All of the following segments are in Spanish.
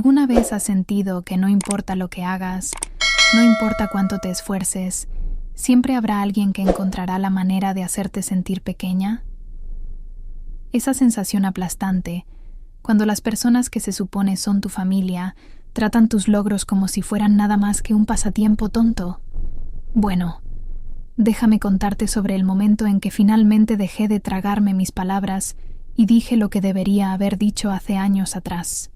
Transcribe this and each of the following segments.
¿Alguna vez has sentido que no importa lo que hagas, no importa cuánto te esfuerces, siempre habrá alguien que encontrará la manera de hacerte sentir pequeña? Esa sensación aplastante, cuando las personas que se supone son tu familia, tratan tus logros como si fueran nada más que un pasatiempo tonto. Bueno, déjame contarte sobre el momento en que finalmente dejé de tragarme mis palabras y dije lo que debería haber dicho hace años atrás.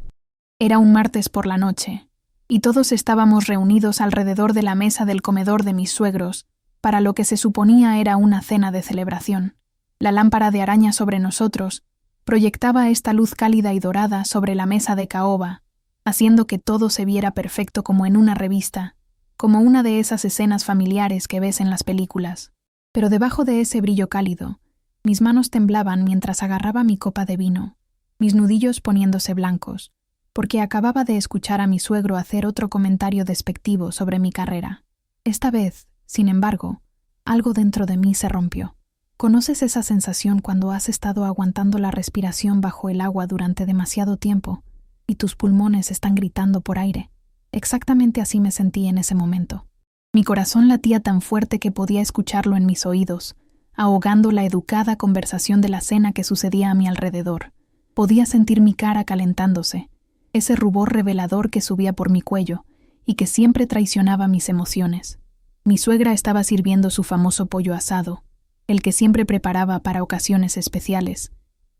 Era un martes por la noche, y todos estábamos reunidos alrededor de la mesa del comedor de mis suegros, para lo que se suponía era una cena de celebración. La lámpara de araña sobre nosotros proyectaba esta luz cálida y dorada sobre la mesa de caoba, haciendo que todo se viera perfecto como en una revista, como una de esas escenas familiares que ves en las películas. Pero debajo de ese brillo cálido, mis manos temblaban mientras agarraba mi copa de vino, mis nudillos poniéndose blancos, porque acababa de escuchar a mi suegro hacer otro comentario despectivo sobre mi carrera. Esta vez, sin embargo, algo dentro de mí se rompió. ¿Conoces esa sensación cuando has estado aguantando la respiración bajo el agua durante demasiado tiempo y tus pulmones están gritando por aire? Exactamente así me sentí en ese momento. Mi corazón latía tan fuerte que podía escucharlo en mis oídos, ahogando la educada conversación de la cena que sucedía a mi alrededor. Podía sentir mi cara calentándose, ese rubor revelador que subía por mi cuello y que siempre traicionaba mis emociones. Mi suegra estaba sirviendo su famoso pollo asado, el que siempre preparaba para ocasiones especiales,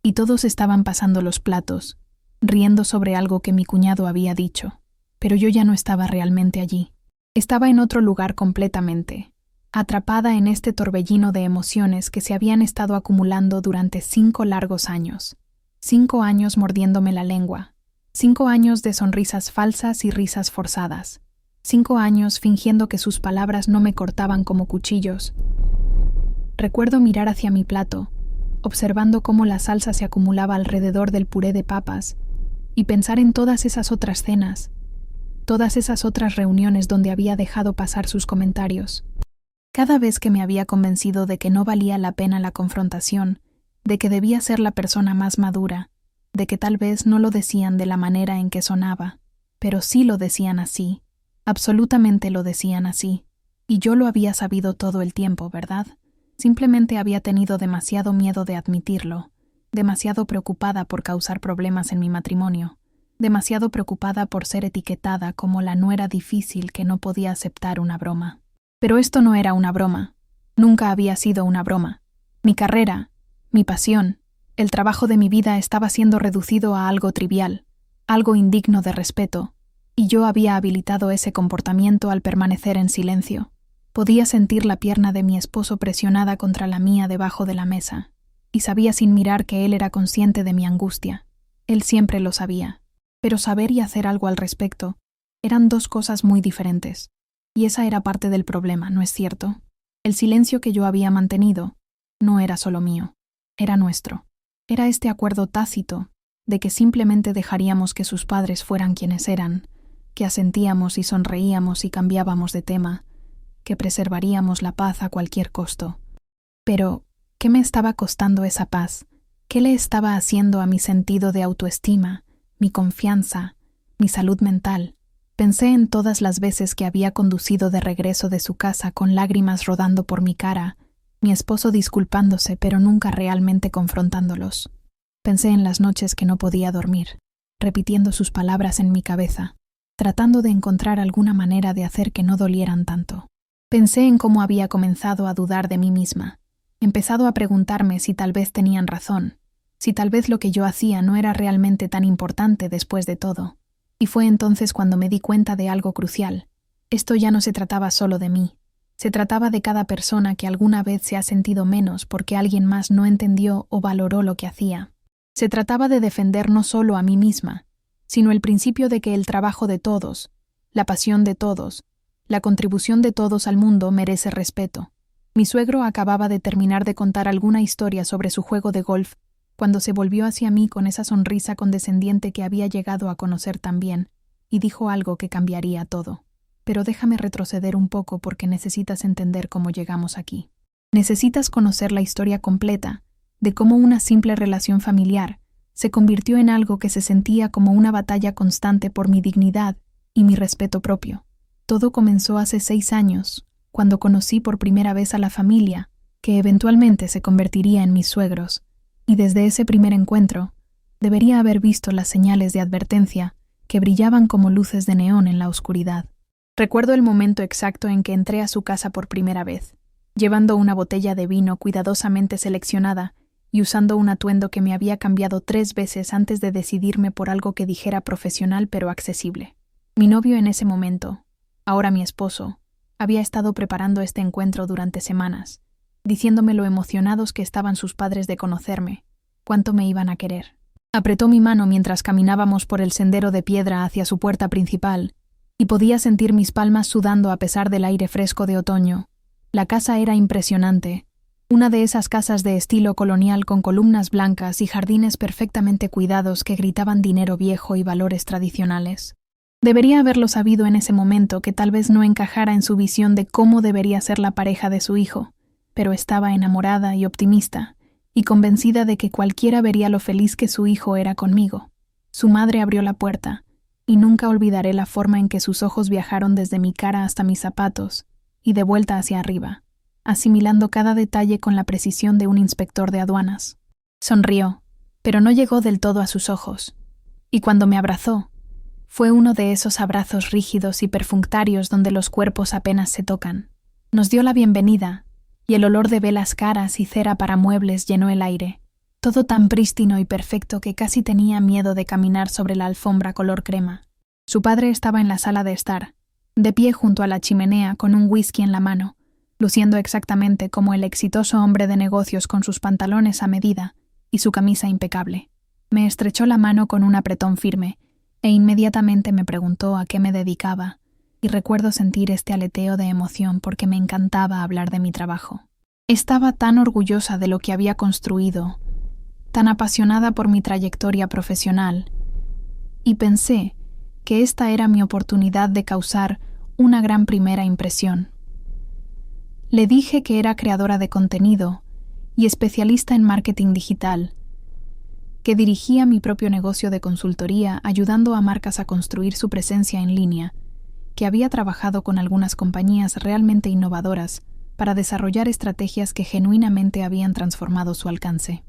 y todos estaban pasando los platos, riendo sobre algo que mi cuñado había dicho. Pero yo ya no estaba realmente allí. Estaba en otro lugar completamente, atrapada en este torbellino de emociones que se habían estado acumulando durante 5 largos años. 5 años mordiéndome la lengua. 5 años de sonrisas falsas y risas forzadas. 5 años fingiendo que sus palabras no me cortaban como cuchillos. Recuerdo mirar hacia mi plato, observando cómo la salsa se acumulaba alrededor del puré de papas, y pensar en todas esas otras cenas, todas esas otras reuniones donde había dejado pasar sus comentarios. Cada vez que me había convencido de que no valía la pena la confrontación, de que debía ser la persona más madura, de que tal vez no lo decían de la manera en que sonaba, pero sí lo decían así, absolutamente lo decían así, y yo lo había sabido todo el tiempo, ¿verdad? Simplemente había tenido demasiado miedo de admitirlo, demasiado preocupada por causar problemas en mi matrimonio, demasiado preocupada por ser etiquetada como la nuera difícil que no podía aceptar una broma. Pero esto no era una broma, nunca había sido una broma. Mi carrera, mi pasión, el trabajo de mi vida estaba siendo reducido a algo trivial, algo indigno de respeto, y yo había habilitado ese comportamiento al permanecer en silencio. Podía sentir la pierna de mi esposo presionada contra la mía debajo de la mesa, y sabía sin mirar que él era consciente de mi angustia. Él siempre lo sabía, pero saber y hacer algo al respecto eran 2 cosas muy diferentes, y esa era parte del problema, ¿no es cierto? El silencio que yo había mantenido no era solo mío, era nuestro. Era este acuerdo tácito de que simplemente dejaríamos que sus padres fueran quienes eran, que asentíamos y sonreíamos y cambiábamos de tema, que preservaríamos la paz a cualquier costo. Pero, ¿qué me estaba costando esa paz? ¿Qué le estaba haciendo a mi sentido de autoestima, mi confianza, mi salud mental? Pensé en todas las veces que había conducido de regreso de su casa con lágrimas rodando por mi cara, mi esposo disculpándose pero nunca realmente confrontándolos. Pensé en las noches que no podía dormir, repitiendo sus palabras en mi cabeza, tratando de encontrar alguna manera de hacer que no dolieran tanto. Pensé en cómo había comenzado a dudar de mí misma, empezado a preguntarme si tal vez tenían razón, si tal vez lo que yo hacía no era realmente tan importante después de todo. Y fue entonces cuando me di cuenta de algo crucial. Esto ya no se trataba solo de mí. Se trataba de cada persona que alguna vez se ha sentido menos porque alguien más no entendió o valoró lo que hacía. Se trataba de defender no solo a mí misma, sino el principio de que el trabajo de todos, la pasión de todos, la contribución de todos al mundo merece respeto. Mi suegro acababa de terminar de contar alguna historia sobre su juego de golf cuando se volvió hacia mí con esa sonrisa condescendiente que había llegado a conocer tan bien, y dijo algo que cambiaría todo. Pero déjame retroceder un poco porque necesitas entender cómo llegamos aquí. Necesitas conocer la historia completa de cómo una simple relación familiar se convirtió en algo que se sentía como una batalla constante por mi dignidad y mi respeto propio. Todo comenzó hace 6 años, cuando conocí por primera vez a la familia, que eventualmente se convertiría en mis suegros, y desde ese primer encuentro, debería haber visto las señales de advertencia que brillaban como luces de neón en la oscuridad. Recuerdo el momento exacto en que entré a su casa por primera vez, llevando una botella de vino cuidadosamente seleccionada y usando un atuendo que me había cambiado 3 veces antes de decidirme por algo que dijera profesional pero accesible. Mi novio en ese momento, ahora mi esposo, había estado preparando este encuentro durante semanas, diciéndome lo emocionados que estaban sus padres de conocerme, cuánto me iban a querer. Apretó mi mano mientras caminábamos por el sendero de piedra hacia su puerta principal, y podía sentir mis palmas sudando a pesar del aire fresco de otoño. La casa era impresionante, una de esas casas de estilo colonial con columnas blancas y jardines perfectamente cuidados que gritaban dinero viejo y valores tradicionales. Debería haberlo sabido en ese momento que tal vez no encajara en su visión de cómo debería ser la pareja de su hijo, pero estaba enamorada y optimista, y convencida de que cualquiera vería lo feliz que su hijo era conmigo. Su madre abrió la puerta, y nunca olvidaré la forma en que sus ojos viajaron desde mi cara hasta mis zapatos y de vuelta hacia arriba, asimilando cada detalle con la precisión de un inspector de aduanas. Sonrió, pero no llegó del todo a sus ojos, y cuando me abrazó, fue uno de esos abrazos rígidos y perfunctarios donde los cuerpos apenas se tocan. Nos dio la bienvenida, y el olor de velas caras y cera para muebles llenó el aire. Todo tan prístino y perfecto que casi tenía miedo de caminar sobre la alfombra color crema. Su padre estaba en la sala de estar, de pie junto a la chimenea con un whisky en la mano, luciendo exactamente como el exitoso hombre de negocios con sus pantalones a medida y su camisa impecable. Me estrechó la mano con un apretón firme, e inmediatamente me preguntó a qué me dedicaba, y recuerdo sentir este aleteo de emoción porque me encantaba hablar de mi trabajo. Estaba tan orgullosa de lo que había construido, tan apasionada por mi trayectoria profesional, y pensé que esta era mi oportunidad de causar una gran primera impresión. Le dije que era creadora de contenido y especialista en marketing digital, que dirigía mi propio negocio de consultoría ayudando a marcas a construir su presencia en línea, que había trabajado con algunas compañías realmente innovadoras para desarrollar estrategias que genuinamente habían transformado su alcance.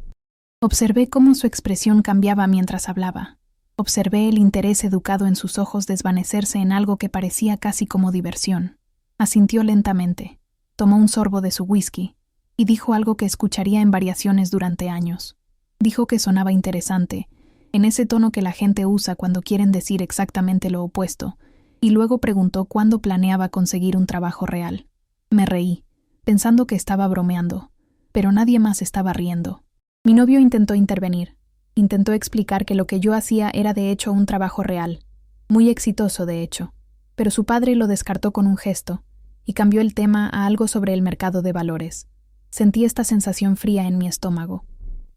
Observé cómo su expresión cambiaba mientras hablaba. Observé el interés educado en sus ojos desvanecerse en algo que parecía casi como diversión. Asintió lentamente, tomó un sorbo de su whisky y dijo algo que escucharía en variaciones durante años. Dijo que sonaba interesante, en ese tono que la gente usa cuando quieren decir exactamente lo opuesto, y luego preguntó cuándo planeaba conseguir un trabajo real. Me reí, pensando que estaba bromeando, pero nadie más estaba riendo. Mi novio intentó intervenir. Intentó explicar que lo que yo hacía era de hecho un trabajo real, muy exitoso de hecho, pero su padre lo descartó con un gesto y cambió el tema a algo sobre el mercado de valores. Sentí esta sensación fría en mi estómago,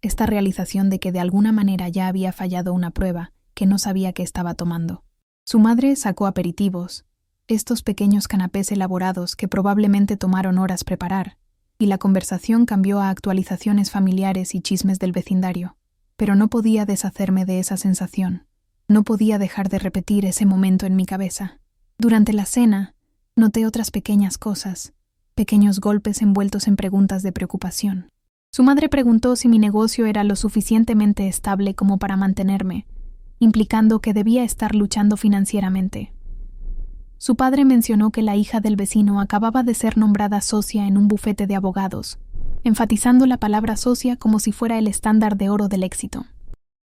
esta realización de que de alguna manera ya había fallado una prueba que no sabía que estaba tomando. Su madre sacó aperitivos, estos pequeños canapés elaborados que probablemente tomaron horas preparar, y la conversación cambió a actualizaciones familiares y chismes del vecindario. Pero no podía deshacerme de esa sensación. No podía dejar de repetir ese momento en mi cabeza. Durante la cena, noté otras pequeñas cosas, pequeños golpes envueltos en preguntas de preocupación. Su madre preguntó si mi negocio era lo suficientemente estable como para mantenerme, implicando que debía estar luchando financieramente. Su padre mencionó que la hija del vecino acababa de ser nombrada socia en un bufete de abogados, enfatizando la palabra socia como si fuera el estándar de oro del éxito.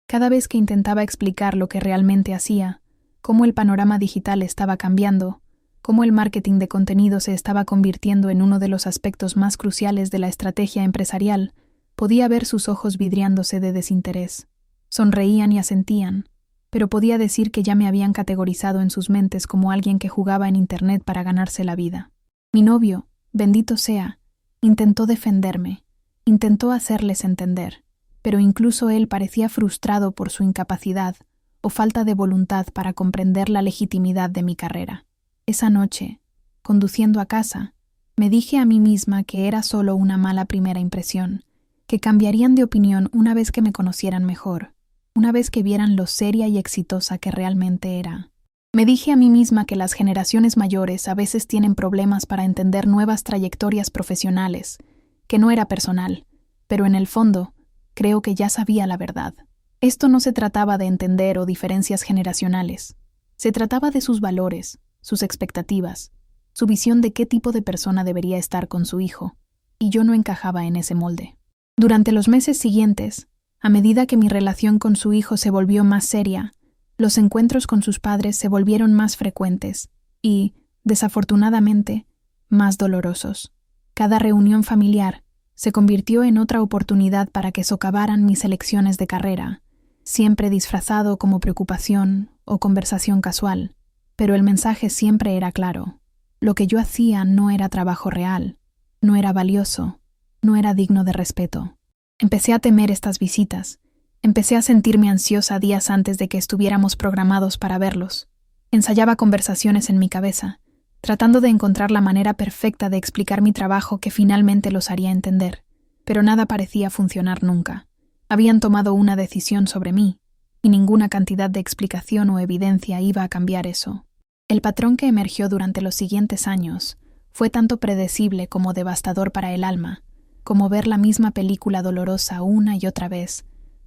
Cada vez que intentaba explicar lo que realmente hacía, cómo el panorama digital estaba cambiando, cómo el marketing de contenido se estaba convirtiendo en uno de los aspectos más cruciales de la estrategia empresarial, podía ver sus ojos vidriándose de desinterés. Sonreían y asentían, pero podía decir que ya me habían categorizado en sus mentes como alguien que jugaba en Internet para ganarse la vida. Mi novio, bendito sea, intentó defenderme, intentó hacerles entender, pero incluso él parecía frustrado por su incapacidad o falta de voluntad para comprender la legitimidad de mi carrera. Esa noche, conduciendo a casa, me dije a mí misma que era solo una mala primera impresión, que cambiarían de opinión una vez que me conocieran mejor, una vez que vieran lo seria y exitosa que realmente era. Me dije a mí misma que las generaciones mayores a veces tienen problemas para entender nuevas trayectorias profesionales, que no era personal, pero en el fondo, creo que ya sabía la verdad. Esto no se trataba de entender o diferencias generacionales. Se trataba de sus valores, sus expectativas, su visión de qué tipo de persona debería estar con su hijo, y yo no encajaba en ese molde. Durante los meses siguientes, a medida que mi relación con su hijo se volvió más seria, los encuentros con sus padres se volvieron más frecuentes y, desafortunadamente, más dolorosos. Cada reunión familiar se convirtió en otra oportunidad para que socavaran mis elecciones de carrera, siempre disfrazado como preocupación o conversación casual, pero el mensaje siempre era claro. Lo que yo hacía no era trabajo real, no era valioso, no era digno de respeto. Empecé a temer estas visitas. Empecé a sentirme ansiosa días antes de que estuviéramos programados para verlos. Ensayaba conversaciones en mi cabeza, tratando de encontrar la manera perfecta de explicar mi trabajo que finalmente los haría entender, pero nada parecía funcionar nunca. Habían tomado una decisión sobre mí, y ninguna cantidad de explicación o evidencia iba a cambiar eso. El patrón que emergió durante los siguientes años fue tanto predecible como devastador para el alma, como ver la misma película dolorosa una y otra vez,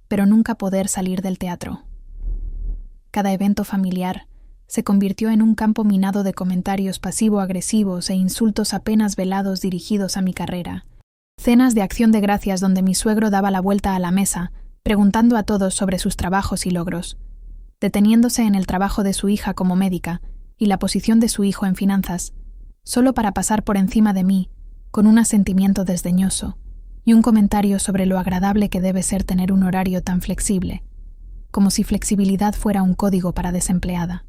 pero nunca poder salir del teatro. Cada evento familiar se convirtió en un campo minado de comentarios pasivo-agresivos e insultos apenas velados dirigidos a mi carrera. Cenas de acción de gracias donde mi suegro daba la vuelta a la mesa, preguntando a todos sobre sus trabajos y logros, deteniéndose en el trabajo de su hija como médica y la posición de su hijo en finanzas, solo para pasar por encima de mí, con un asentimiento desdeñoso y un comentario sobre lo agradable que debe ser tener un horario tan flexible, como si flexibilidad fuera un código para desempleada.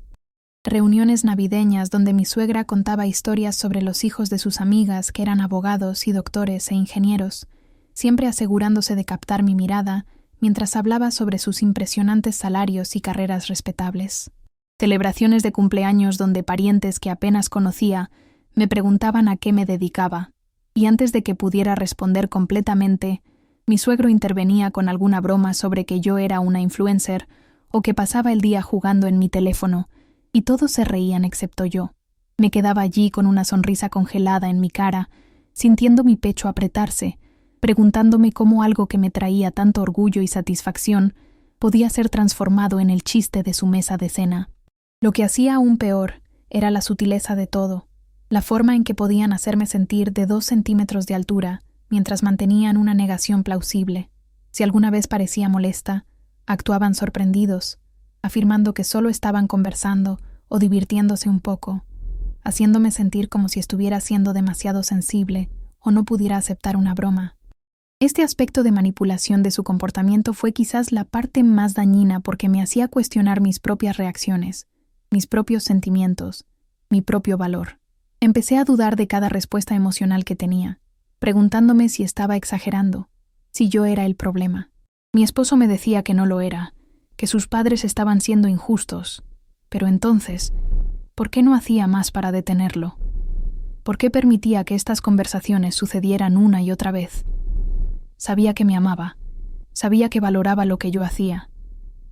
Reuniones navideñas donde mi suegra contaba historias sobre los hijos de sus amigas que eran abogados y doctores e ingenieros, siempre asegurándose de captar mi mirada mientras hablaba sobre sus impresionantes salarios y carreras respetables. Celebraciones de cumpleaños donde parientes que apenas conocía me preguntaban a qué me dedicaba, y antes de que pudiera responder completamente, mi suegro intervenía con alguna broma sobre que yo era una influencer o que pasaba el día jugando en mi teléfono, y todos se reían excepto yo. Me quedaba allí con una sonrisa congelada en mi cara, sintiendo mi pecho apretarse, preguntándome cómo algo que me traía tanto orgullo y satisfacción podía ser transformado en el chiste de su mesa de cena. Lo que hacía aún peor era la sutileza de todo, la forma en que podían hacerme sentir de 2 centímetros de altura mientras mantenían una negación plausible. Si alguna vez parecía molesta, actuaban sorprendidos, afirmando que solo estaban conversando o divirtiéndose un poco, haciéndome sentir como si estuviera siendo demasiado sensible o no pudiera aceptar una broma. Este aspecto de manipulación de su comportamiento fue quizás la parte más dañina porque me hacía cuestionar mis propias reacciones, mis propios sentimientos, mi propio valor. Empecé a dudar de cada respuesta emocional que tenía, preguntándome si estaba exagerando, si yo era el problema. Mi esposo me decía que no lo era, que sus padres estaban siendo injustos, pero entonces, ¿por qué no hacía más para detenerlo? ¿Por qué permitía que estas conversaciones sucedieran una y otra vez? Sabía que me amaba, sabía que valoraba lo que yo hacía,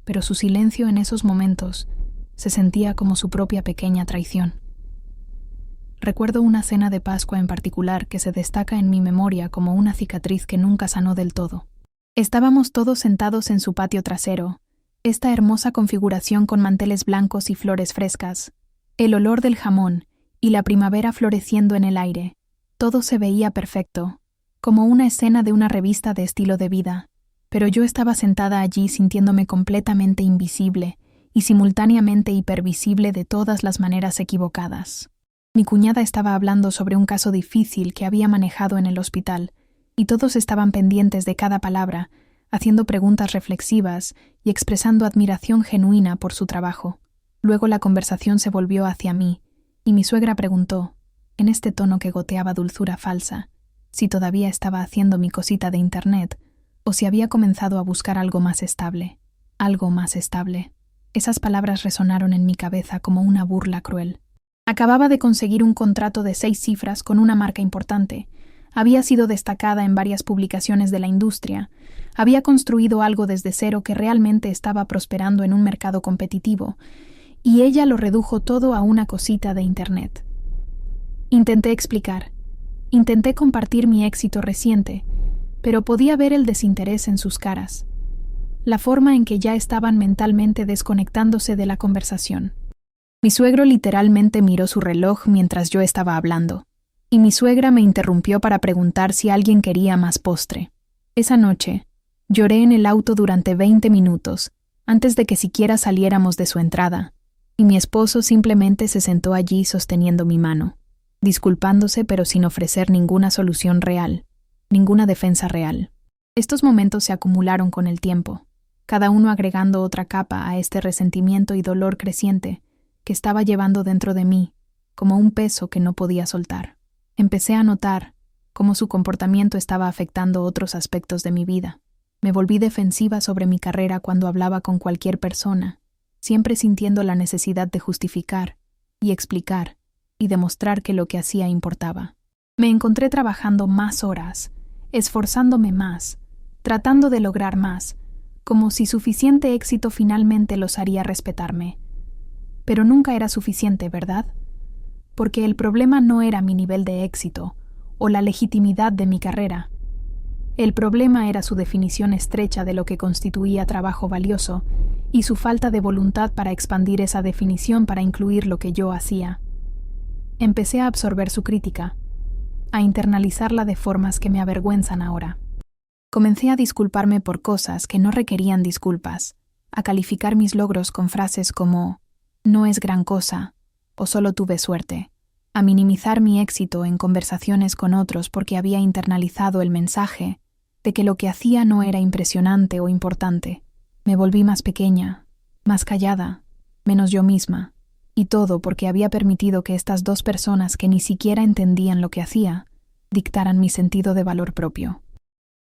pero su silencio en esos momentos se sentía como su propia pequeña traición. Recuerdo una cena de Pascua en particular que se destaca en mi memoria como una cicatriz que nunca sanó del todo. Estábamos todos sentados en su patio trasero, esta hermosa configuración con manteles blancos y flores frescas, el olor del jamón y la primavera floreciendo en el aire. Todo se veía perfecto, como una escena de una revista de estilo de vida, pero yo estaba sentada allí sintiéndome completamente invisible y simultáneamente hipervisible de todas las maneras equivocadas. Mi cuñada estaba hablando sobre un caso difícil que había manejado en el hospital, y todos estaban pendientes de cada palabra, haciendo preguntas reflexivas y expresando admiración genuina por su trabajo. Luego la conversación se volvió hacia mí, y mi suegra preguntó, en este tono que goteaba dulzura falsa, si todavía estaba haciendo mi cosita de internet, o si había comenzado a buscar algo más estable. Algo más estable. Esas palabras resonaron en mi cabeza como una burla cruel. Acababa de conseguir un contrato de 6 cifras con una marca importante. Había sido destacada en varias publicaciones de la industria. Había construido algo desde cero que realmente estaba prosperando en un mercado competitivo, y ella lo redujo todo a una cosita de Internet. Intenté explicar. Intenté compartir mi éxito reciente, pero podía ver el desinterés en sus caras, la forma en que ya estaban mentalmente desconectándose de la conversación. Mi suegro literalmente miró su reloj mientras yo estaba hablando, y mi suegra me interrumpió para preguntar si alguien quería más postre. Esa noche, lloré en el auto durante 20 minutos, antes de que siquiera saliéramos de su entrada, y mi esposo simplemente se sentó allí sosteniendo mi mano, disculpándose pero sin ofrecer ninguna solución real, ninguna defensa real. Estos momentos se acumularon con el tiempo, cada uno agregando otra capa a este resentimiento y dolor creciente que estaba llevando dentro de mí, como un peso que no podía soltar. Empecé a notar cómo su comportamiento estaba afectando otros aspectos de mi vida. Me volví defensiva sobre mi carrera cuando hablaba con cualquier persona, siempre sintiendo la necesidad de justificar y explicar y demostrar que lo que hacía importaba. Me encontré trabajando más horas, esforzándome más, tratando de lograr más, como si suficiente éxito finalmente los haría respetarme. Pero nunca era suficiente, ¿verdad? Porque el problema no era mi nivel de éxito o la legitimidad de mi carrera. El problema era su definición estrecha de lo que constituía trabajo valioso y su falta de voluntad para expandir esa definición para incluir lo que yo hacía. Empecé a absorber su crítica, a internalizarla de formas que me avergüenzan ahora. Comencé a disculparme por cosas que no requerían disculpas, a calificar mis logros con frases como «no es gran cosa» o «solo tuve suerte», a minimizar mi éxito en conversaciones con otros porque había internalizado el mensaje de que lo que hacía no era impresionante o importante. Me volví más pequeña, más callada, menos yo misma, y todo porque había permitido que estas dos personas que ni siquiera entendían lo que hacía, dictaran mi sentido de valor propio.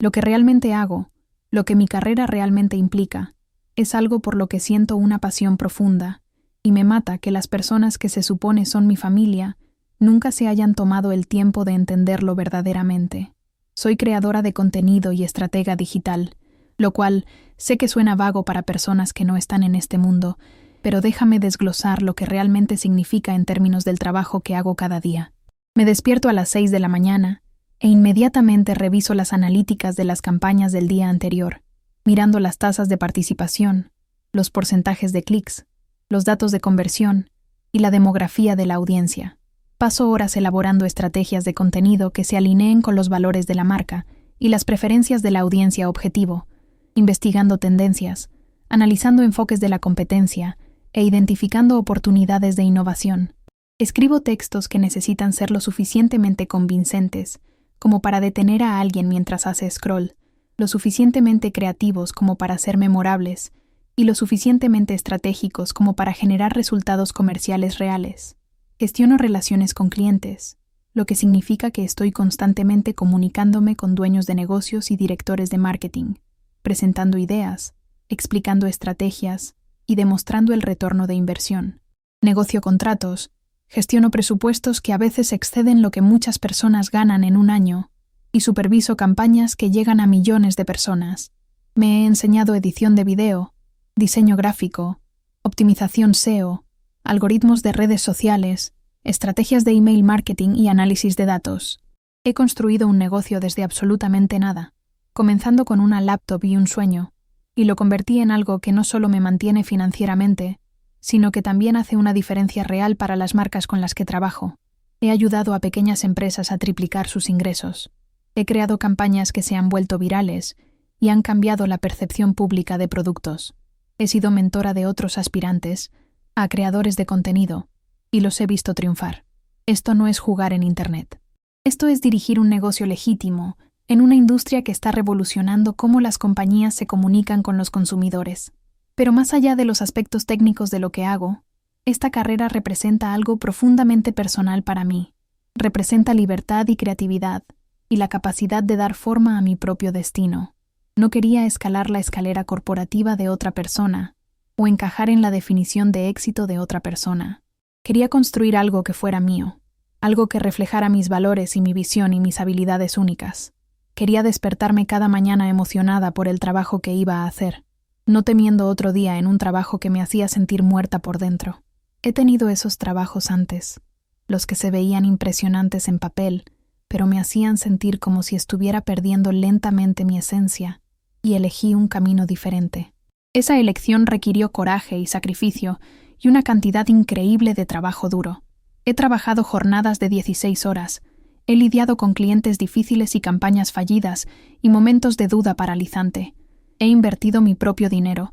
Lo que realmente hago, lo que mi carrera realmente implica, es algo por lo que siento una pasión profunda, y me mata que las personas que se supone son mi familia nunca se hayan tomado el tiempo de entenderlo verdaderamente. Soy creadora de contenido y estratega digital, lo cual sé que suena vago para personas que no están en este mundo, pero déjame desglosar lo que realmente significa en términos del trabajo que hago cada día. Me despierto a las 6 de la mañana e inmediatamente reviso las analíticas de las campañas del día anterior, mirando las tasas de participación, los porcentajes de clics, los datos de conversión y la demografía de la audiencia. Paso horas elaborando estrategias de contenido que se alineen con los valores de la marca y las preferencias de la audiencia objetivo, investigando tendencias, analizando enfoques de la competencia e identificando oportunidades de innovación. Escribo textos que necesitan ser lo suficientemente convincentes como para detener a alguien mientras hace scroll, lo suficientemente creativos como para ser memorables y lo suficientemente estratégicos como para generar resultados comerciales reales. Gestiono relaciones con clientes, lo que significa que estoy constantemente comunicándome con dueños de negocios y directores de marketing, presentando ideas, explicando estrategias y demostrando el retorno de inversión. Negocio contratos, gestiono presupuestos que a veces exceden lo que muchas personas ganan en un año y superviso campañas que llegan a millones de personas. Me he enseñado edición de video, diseño gráfico, optimización SEO, algoritmos de redes sociales, estrategias de email marketing y análisis de datos. He construido un negocio desde absolutamente nada, comenzando con una laptop y un sueño, y lo convertí en algo que no solo me mantiene financieramente, sino que también hace una diferencia real para las marcas con las que trabajo. He ayudado a pequeñas empresas a triplicar sus ingresos. He creado campañas que se han vuelto virales y han cambiado la percepción pública de productos. He sido mentora de otros aspirantes a creadores de contenido y los he visto triunfar. Esto no es jugar en Internet. Esto es dirigir un negocio legítimo en una industria que está revolucionando cómo las compañías se comunican con los consumidores. Pero más allá de los aspectos técnicos de lo que hago, esta carrera representa algo profundamente personal para mí. Representa libertad y creatividad y la capacidad de dar forma a mi propio destino. No quería escalar la escalera corporativa de otra persona o encajar en la definición de éxito de otra persona. Quería construir algo que fuera mío, algo que reflejara mis valores y mi visión y mis habilidades únicas. Quería despertarme cada mañana emocionada por el trabajo que iba a hacer, no temiendo otro día en un trabajo que me hacía sentir muerta por dentro. He tenido esos trabajos antes, los que se veían impresionantes en papel, pero me hacían sentir como si estuviera perdiendo lentamente mi esencia, y elegí un camino diferente. Esa elección requirió coraje y sacrificio y una cantidad increíble de trabajo duro. He trabajado jornadas de 16 horas, he lidiado con clientes difíciles y campañas fallidas y momentos de duda paralizante. He invertido mi propio dinero,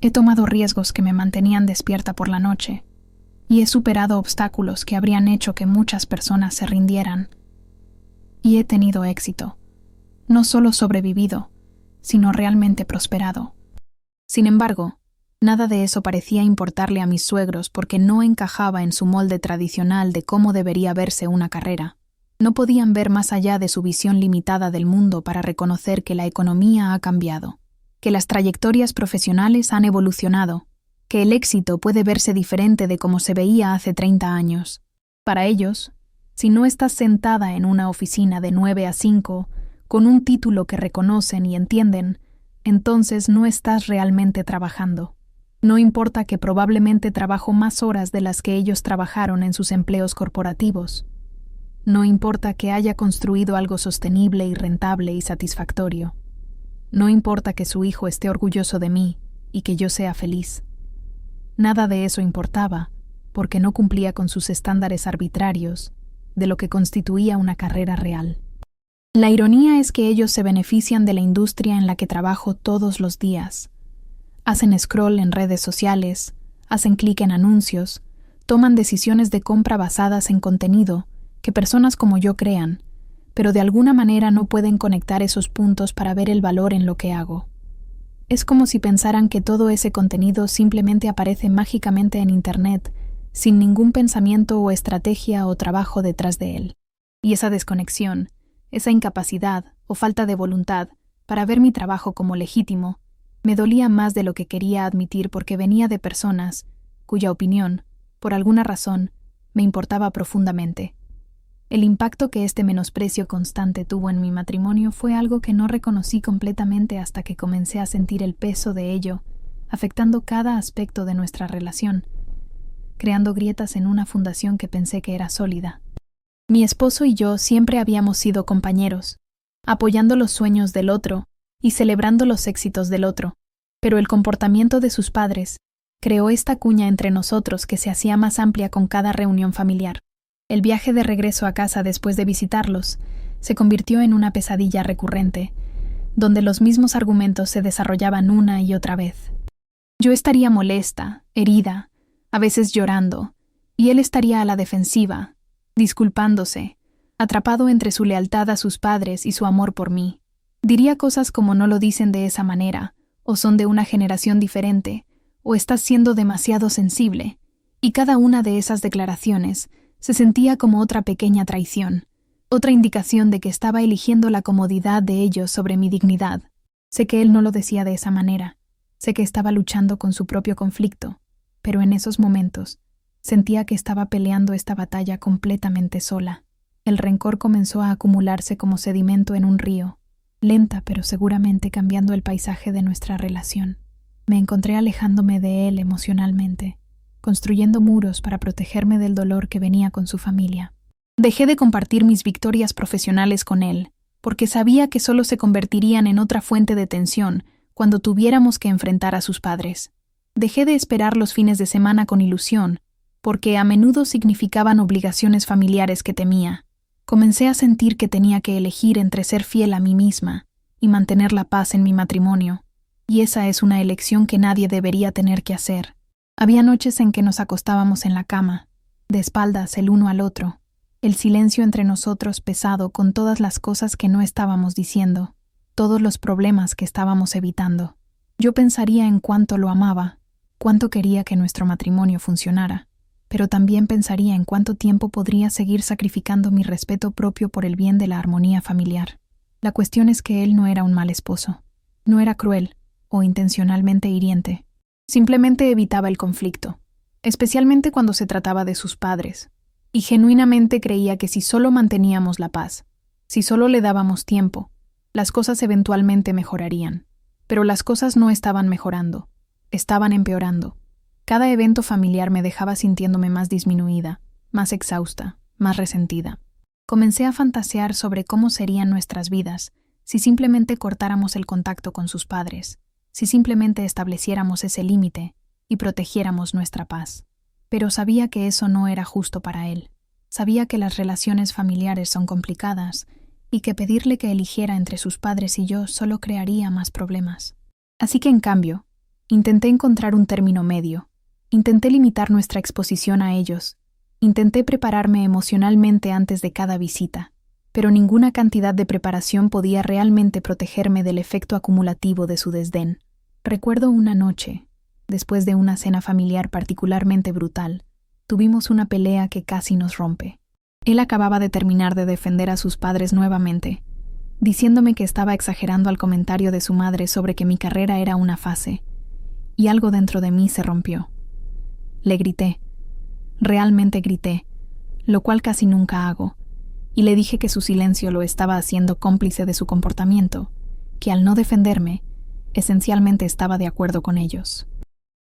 he tomado riesgos que me mantenían despierta por la noche, y he superado obstáculos que habrían hecho que muchas personas se rindieran. Y he tenido éxito. No solo sobrevivido, sino realmente prosperado. Sin embargo, nada de eso parecía importarle a mis suegros porque no encajaba en su molde tradicional de cómo debería verse una carrera. No podían ver más allá de su visión limitada del mundo para reconocer que la economía ha cambiado, que las trayectorias profesionales han evolucionado, que el éxito puede verse diferente de como se veía hace 30 años. Para ellos, si no estás sentada en una oficina de 9 a 5, con un título que reconocen y entienden, entonces no estás realmente trabajando. No importa que probablemente trabajo más horas de las que ellos trabajaron en sus empleos corporativos. No importa que haya construido algo sostenible y rentable y satisfactorio. No importa que su hijo esté orgulloso de mí y que yo sea feliz. Nada de eso importaba, porque no cumplía con sus estándares arbitrarios de lo que constituía una carrera real. La ironía es que ellos se benefician de la industria en la que trabajo todos los días. Hacen scroll en redes sociales, hacen clic en anuncios, toman decisiones de compra basadas en contenido que personas como yo crean, pero de alguna manera no pueden conectar esos puntos para ver el valor en lo que hago. Es como si pensaran que todo ese contenido simplemente aparece mágicamente en Internet, sin ningún pensamiento o estrategia o trabajo detrás de él. Y esa desconexión, esa incapacidad o falta de voluntad para ver mi trabajo como legítimo, me dolía más de lo que quería admitir porque venía de personas cuya opinión, por alguna razón, me importaba profundamente. El impacto que este menosprecio constante tuvo en mi matrimonio fue algo que no reconocí completamente hasta que comencé a sentir el peso de ello, afectando cada aspecto de nuestra relación, creando grietas en una fundación que pensé que era sólida. Mi esposo y yo siempre habíamos sido compañeros, apoyando los sueños del otro y celebrando los éxitos del otro, pero el comportamiento de sus padres creó esta cuña entre nosotros que se hacía más amplia con cada reunión familiar. El viaje de regreso a casa después de visitarlos se convirtió en una pesadilla recurrente, donde los mismos argumentos se desarrollaban una y otra vez. Yo estaría molesta, herida, a veces llorando, y él estaría a la defensiva, disculpándose, atrapado entre su lealtad a sus padres y su amor por mí. Diría cosas como no lo dicen de esa manera, o son de una generación diferente, o estás siendo demasiado sensible, y cada una de esas declaraciones se sentía como otra pequeña traición, otra indicación de que estaba eligiendo la comodidad de ellos sobre mi dignidad. Sé que él no lo decía de esa manera, sé que estaba luchando con su propio conflicto, pero en esos momentos sentía que estaba peleando esta batalla completamente sola. El rencor comenzó a acumularse como sedimento en un río, lenta pero seguramente cambiando el paisaje de nuestra relación. Me encontré alejándome de él emocionalmente, construyendo muros para protegerme del dolor que venía con su familia. Dejé de compartir mis victorias profesionales con él, porque sabía que solo se convertirían en otra fuente de tensión cuando tuviéramos que enfrentar a sus padres. Dejé de esperar los fines de semana con ilusión, porque a menudo significaban obligaciones familiares que temía. Comencé a sentir que tenía que elegir entre ser fiel a mí misma y mantener la paz en mi matrimonio, y esa es una elección que nadie debería tener que hacer. Había noches en que nos acostábamos en la cama, de espaldas el uno al otro, el silencio entre nosotros pesado con todas las cosas que no estábamos diciendo, todos los problemas que estábamos evitando. Yo pensaría en cuánto lo amaba, cuánto quería que nuestro matrimonio funcionara, pero también pensaría en cuánto tiempo podría seguir sacrificando mi respeto propio por el bien de la armonía familiar. La cuestión es que él no era un mal esposo, no era cruel o intencionalmente hiriente. Simplemente evitaba el conflicto, especialmente cuando se trataba de sus padres. Y genuinamente creía que si solo manteníamos la paz, si solo le dábamos tiempo, las cosas eventualmente mejorarían. Pero las cosas no estaban mejorando, estaban empeorando. Cada evento familiar me dejaba sintiéndome más disminuida, más exhausta, más resentida. Comencé a fantasear sobre cómo serían nuestras vidas si simplemente cortáramos el contacto con sus padres, si simplemente estableciéramos ese límite y protegiéramos nuestra paz. Pero sabía que eso no era justo para él. Sabía que las relaciones familiares son complicadas y que pedirle que eligiera entre sus padres y yo solo crearía más problemas. Así que, en cambio, intenté encontrar un término medio. Intenté limitar nuestra exposición a ellos. Intenté prepararme emocionalmente antes de cada visita, pero ninguna cantidad de preparación podía realmente protegerme del efecto acumulativo de su desdén. Recuerdo una noche, después de una cena familiar particularmente brutal, tuvimos una pelea que casi nos rompe. Él acababa de terminar de defender a sus padres nuevamente, diciéndome que estaba exagerando al comentario de su madre sobre que mi carrera era una fase, y algo dentro de mí se rompió. Le grité. Realmente grité, lo cual casi nunca hago, y le dije que su silencio lo estaba haciendo cómplice de su comportamiento, que al no defenderme, esencialmente estaba de acuerdo con ellos.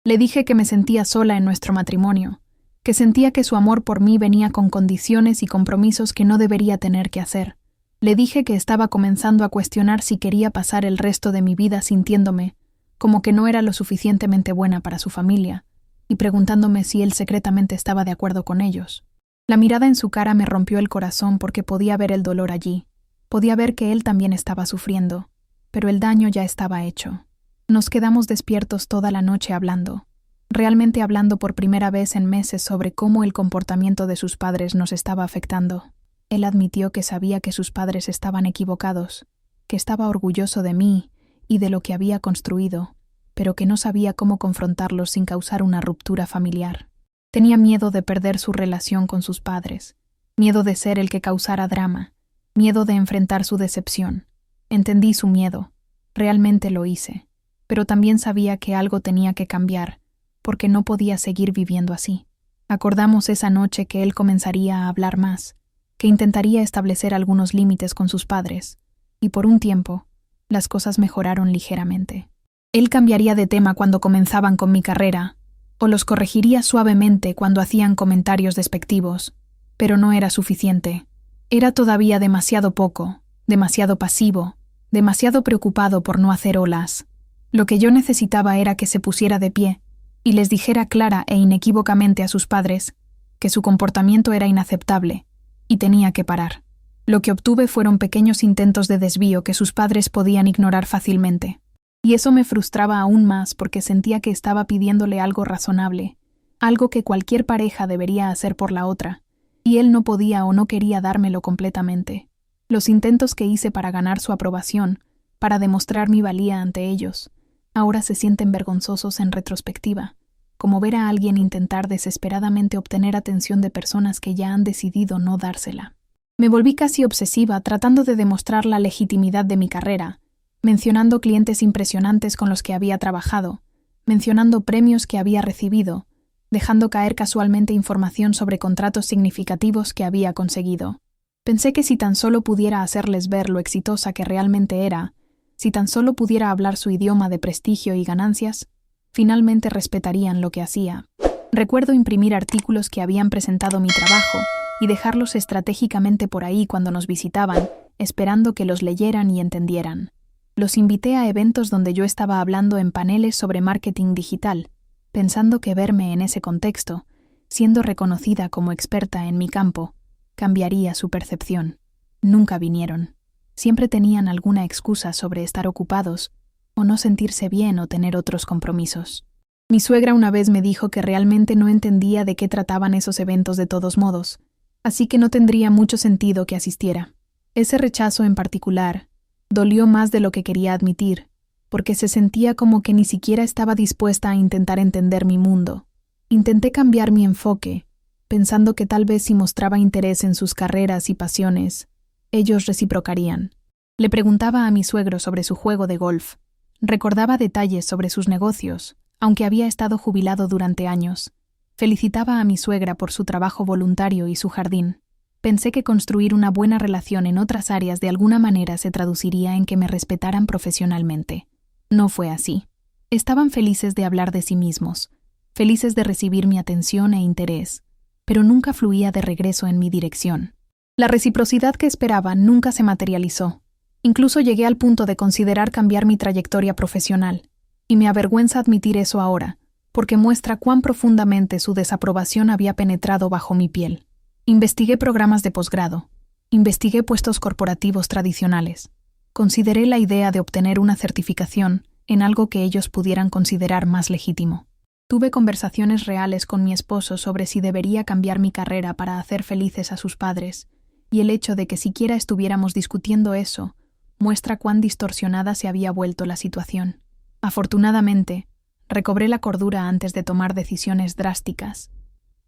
Le dije que me sentía sola en nuestro matrimonio, que sentía que su amor por mí venía con condiciones y compromisos que no debería tener que hacer. Le dije que estaba comenzando a cuestionar si quería pasar el resto de mi vida sintiéndome como que no era lo suficientemente buena para su familia, y preguntándome si él secretamente estaba de acuerdo con ellos. La mirada en su cara me rompió el corazón porque podía ver el dolor allí, podía ver que él también estaba sufriendo, pero el daño ya estaba hecho. Nos quedamos despiertos toda la noche hablando, realmente hablando por primera vez en meses sobre cómo el comportamiento de sus padres nos estaba afectando. Él admitió que sabía que sus padres estaban equivocados, que estaba orgulloso de mí y de lo que había construido, pero que no sabía cómo confrontarlos sin causar una ruptura familiar. Tenía miedo de perder su relación con sus padres, miedo de ser el que causara drama, miedo de enfrentar su decepción. Entendí su miedo, realmente lo hice, pero también sabía que algo tenía que cambiar, porque no podía seguir viviendo así. Acordamos esa noche que él comenzaría a hablar más, que intentaría establecer algunos límites con sus padres, y por un tiempo, las cosas mejoraron ligeramente. Él cambiaría de tema cuando comenzaban con mi carrera, o los corregiría suavemente cuando hacían comentarios despectivos, pero no era suficiente. Era todavía demasiado poco, demasiado pasivo, demasiado preocupado por no hacer olas. Lo que yo necesitaba era que se pusiera de pie y les dijera clara e inequívocamente a sus padres que su comportamiento era inaceptable y tenía que parar. Lo que obtuve fueron pequeños intentos de desvío que sus padres podían ignorar fácilmente. Y eso me frustraba aún más porque sentía que estaba pidiéndole algo razonable, algo que cualquier pareja debería hacer por la otra, y él no podía o no quería dármelo completamente. Los intentos que hice para ganar su aprobación, para demostrar mi valía ante ellos, ahora se sienten vergonzosos en retrospectiva, como ver a alguien intentar desesperadamente obtener atención de personas que ya han decidido no dársela. Me volví casi obsesiva tratando de demostrar la legitimidad de mi carrera, mencionando clientes impresionantes con los que había trabajado, mencionando premios que había recibido, dejando caer casualmente información sobre contratos significativos que había conseguido. Pensé que si tan solo pudiera hacerles ver lo exitosa que realmente era, si tan solo pudiera hablar su idioma de prestigio y ganancias, finalmente respetarían lo que hacía. Recuerdo imprimir artículos que habían presentado mi trabajo y dejarlos estratégicamente por ahí cuando nos visitaban, esperando que los leyeran y entendieran. Los invité a eventos donde yo estaba hablando en paneles sobre marketing digital, pensando que verme en ese contexto, siendo reconocida como experta en mi campo, cambiaría su percepción. Nunca vinieron. Siempre tenían alguna excusa sobre estar ocupados, o no sentirse bien o tener otros compromisos. Mi suegra una vez me dijo que realmente no entendía de qué trataban esos eventos de todos modos, así que no tendría mucho sentido que asistiera. Ese rechazo en particular dolió más de lo que quería admitir, porque se sentía como que ni siquiera estaba dispuesta a intentar entender mi mundo. Intenté cambiar mi enfoque, pensando que tal vez si mostraba interés en sus carreras y pasiones, ellos reciprocarían. Le preguntaba a mi suegro sobre su juego de golf. Recordaba detalles sobre sus negocios, aunque había estado jubilado durante años. Felicitaba a mi suegra por su trabajo voluntario y su jardín. Pensé que construir una buena relación en otras áreas de alguna manera se traduciría en que me respetaran profesionalmente. No fue así. Estaban felices de hablar de sí mismos, felices de recibir mi atención e interés, pero nunca fluía de regreso en mi dirección. La reciprocidad que esperaba nunca se materializó. Incluso llegué al punto de considerar cambiar mi trayectoria profesional, y me avergüenza admitir eso ahora, porque muestra cuán profundamente su desaprobación había penetrado bajo mi piel. Investigué programas de posgrado, investigué puestos corporativos tradicionales, consideré la idea de obtener una certificación en algo que ellos pudieran considerar más legítimo. Tuve conversaciones reales con mi esposo sobre si debería cambiar mi carrera para hacer felices a sus padres, y el hecho de que siquiera estuviéramos discutiendo eso muestra cuán distorsionada se había vuelto la situación. Afortunadamente, recobré la cordura antes de tomar decisiones drásticas,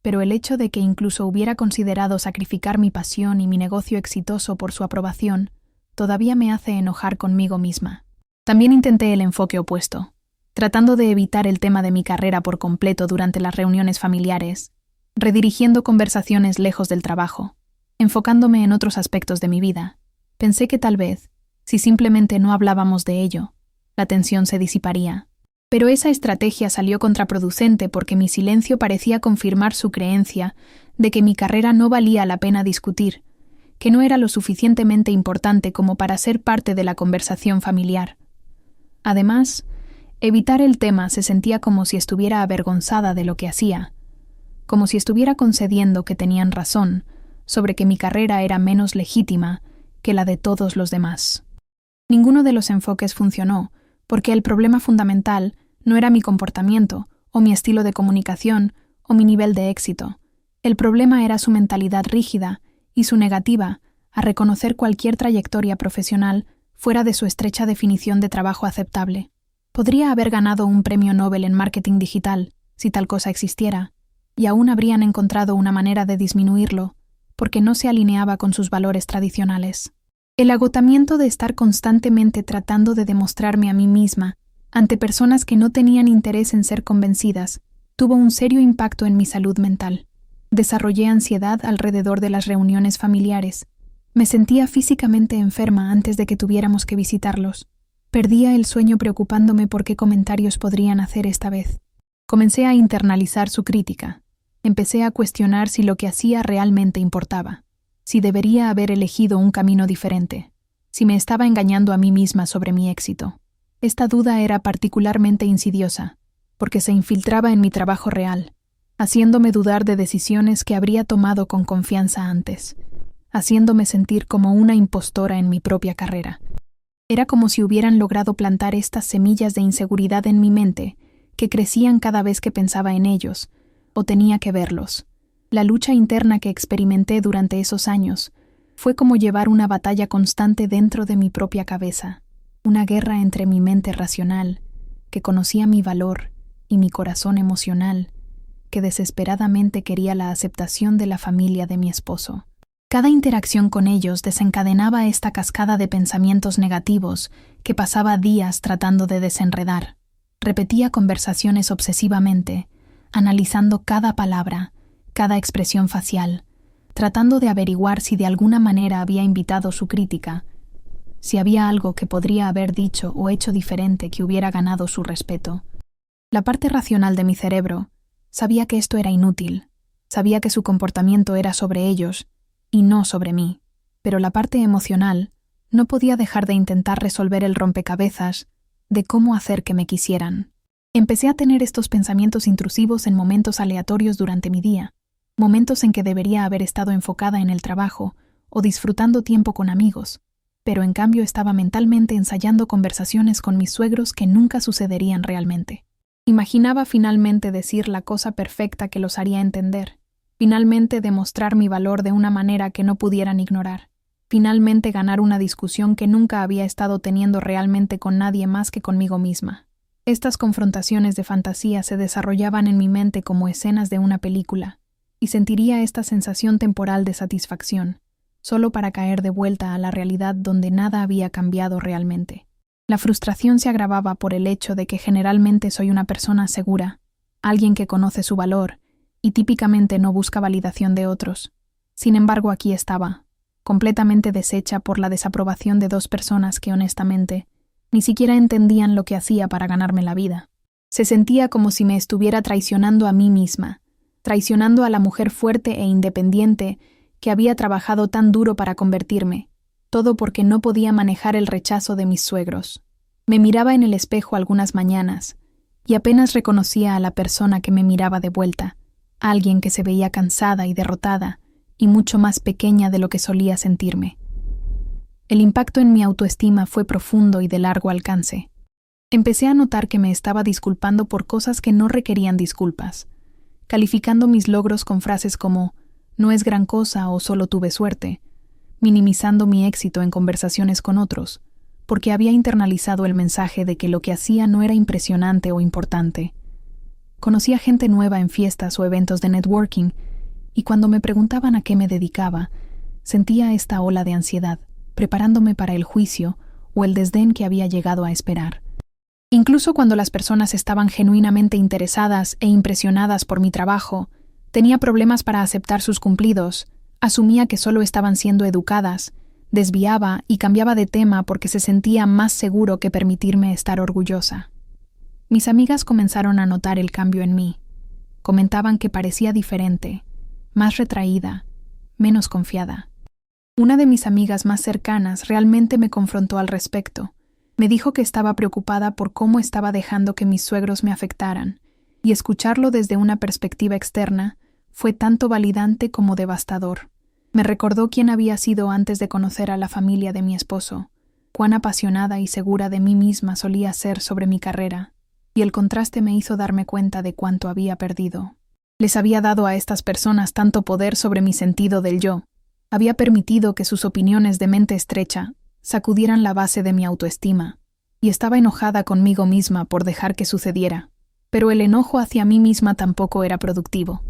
pero el hecho de que incluso hubiera considerado sacrificar mi pasión y mi negocio exitoso por su aprobación todavía me hace enojar conmigo misma. También intenté el enfoque opuesto, tratando de evitar el tema de mi carrera por completo durante las reuniones familiares, redirigiendo conversaciones lejos del trabajo, enfocándome en otros aspectos de mi vida. Pensé que tal vez, si simplemente no hablábamos de ello, la tensión se disiparía. Pero esa estrategia salió contraproducente porque mi silencio parecía confirmar su creencia de que mi carrera no valía la pena discutir, que no era lo suficientemente importante como para ser parte de la conversación familiar. Además, evitar el tema se sentía como si estuviera avergonzada de lo que hacía, como si estuviera concediendo que tenían razón sobre que mi carrera era menos legítima que la de todos los demás. Ninguno de los enfoques funcionó, porque el problema fundamental no era mi comportamiento, o mi estilo de comunicación, o mi nivel de éxito. El problema era su mentalidad rígida y su negativa a reconocer cualquier trayectoria profesional fuera de su estrecha definición de trabajo aceptable. Podría haber ganado un premio Nobel en marketing digital, si tal cosa existiera, y aún habrían encontrado una manera de disminuirlo, porque no se alineaba con sus valores tradicionales. El agotamiento de estar constantemente tratando de demostrarme a mí misma ante personas que no tenían interés en ser convencidas tuvo un serio impacto en mi salud mental. Desarrollé ansiedad alrededor de las reuniones familiares. Me sentía físicamente enferma antes de que tuviéramos que visitarlos. Perdía el sueño preocupándome por qué comentarios podrían hacer esta vez. Comencé a internalizar su crítica. Empecé a cuestionar si lo que hacía realmente importaba, si debería haber elegido un camino diferente, si me estaba engañando a mí misma sobre mi éxito. Esta duda era particularmente insidiosa, porque se infiltraba en mi trabajo real, haciéndome dudar de decisiones que habría tomado con confianza antes, haciéndome sentir como una impostora en mi propia carrera. Era como si hubieran logrado plantar estas semillas de inseguridad en mi mente, que crecían cada vez que pensaba en ellos, o tenía que verlos. La lucha interna que experimenté durante esos años fue como llevar una batalla constante dentro de mi propia cabeza, una guerra entre mi mente racional, que conocía mi valor, y mi corazón emocional, que desesperadamente quería la aceptación de la familia de mi esposo. Cada interacción con ellos desencadenaba esta cascada de pensamientos negativos que pasaba días tratando de desenredar. Repetía conversaciones obsesivamente, analizando cada palabra, cada expresión facial, tratando de averiguar si de alguna manera había invitado su crítica, si había algo que podría haber dicho o hecho diferente que hubiera ganado su respeto. La parte racional de mi cerebro sabía que esto era inútil, sabía que su comportamiento era sobre ellos y no sobre mí, pero la parte emocional no podía dejar de intentar resolver el rompecabezas de cómo hacer que me quisieran. Empecé a tener estos pensamientos intrusivos en momentos aleatorios durante mi día, momentos en que debería haber estado enfocada en el trabajo o disfrutando tiempo con amigos, pero en cambio estaba mentalmente ensayando conversaciones con mis suegros que nunca sucederían realmente. Imaginaba finalmente decir la cosa perfecta que los haría entender, finalmente demostrar mi valor de una manera que no pudieran ignorar, finalmente ganar una discusión que nunca había estado teniendo realmente con nadie más que conmigo misma. Estas confrontaciones de fantasía se desarrollaban en mi mente como escenas de una película, y sentiría esta sensación temporal de satisfacción, solo para caer de vuelta a la realidad donde nada había cambiado realmente. La frustración se agravaba por el hecho de que generalmente soy una persona segura, alguien que conoce su valor y típicamente no busca validación de otros. Sin embargo, aquí estaba, completamente deshecha por la desaprobación de dos personas que, honestamente, ni siquiera entendían lo que hacía para ganarme la vida. Se sentía como si me estuviera traicionando a mí misma, traicionando a la mujer fuerte e independiente que había trabajado tan duro para convertirme, todo porque no podía manejar el rechazo de mis suegros. Me miraba en el espejo algunas mañanas y apenas reconocía a la persona que me miraba de vuelta, alguien que se veía cansada y derrotada y mucho más pequeña de lo que solía sentirme. El impacto en mi autoestima fue profundo y de largo alcance. Empecé a notar que me estaba disculpando por cosas que no requerían disculpas, calificando mis logros con frases como «no es gran cosa» o «solo tuve suerte», minimizando mi éxito en conversaciones con otros, porque había internalizado el mensaje de que lo que hacía no era impresionante o importante. Conocía gente nueva en fiestas o eventos de networking, y cuando me preguntaban a qué me dedicaba, sentía esta ola de ansiedad, preparándome para el juicio o el desdén que había llegado a esperar. Incluso cuando las personas estaban genuinamente interesadas e impresionadas por mi trabajo, tenía problemas para aceptar sus cumplidos, asumía que solo estaban siendo educadas, desviaba y cambiaba de tema porque se sentía más seguro que permitirme estar orgullosa. Mis amigas comenzaron a notar el cambio en mí. Comentaban que parecía diferente, más retraída, menos confiada. Una de mis amigas más cercanas realmente me confrontó al respecto. Me dijo que estaba preocupada por cómo estaba dejando que mis suegros me afectaran, y escucharlo desde una perspectiva externa fue tanto validante como devastador. Me recordó quién había sido antes de conocer a la familia de mi esposo, cuán apasionada y segura de mí misma solía ser sobre mi carrera, y el contraste me hizo darme cuenta de cuánto había perdido. Les había dado a estas personas tanto poder sobre mi sentido del yo. Había permitido que sus opiniones de mente estrecha sacudieran la base de mi autoestima, y estaba enojada conmigo misma por dejar que sucediera. Pero el enojo hacia mí misma tampoco era productivo.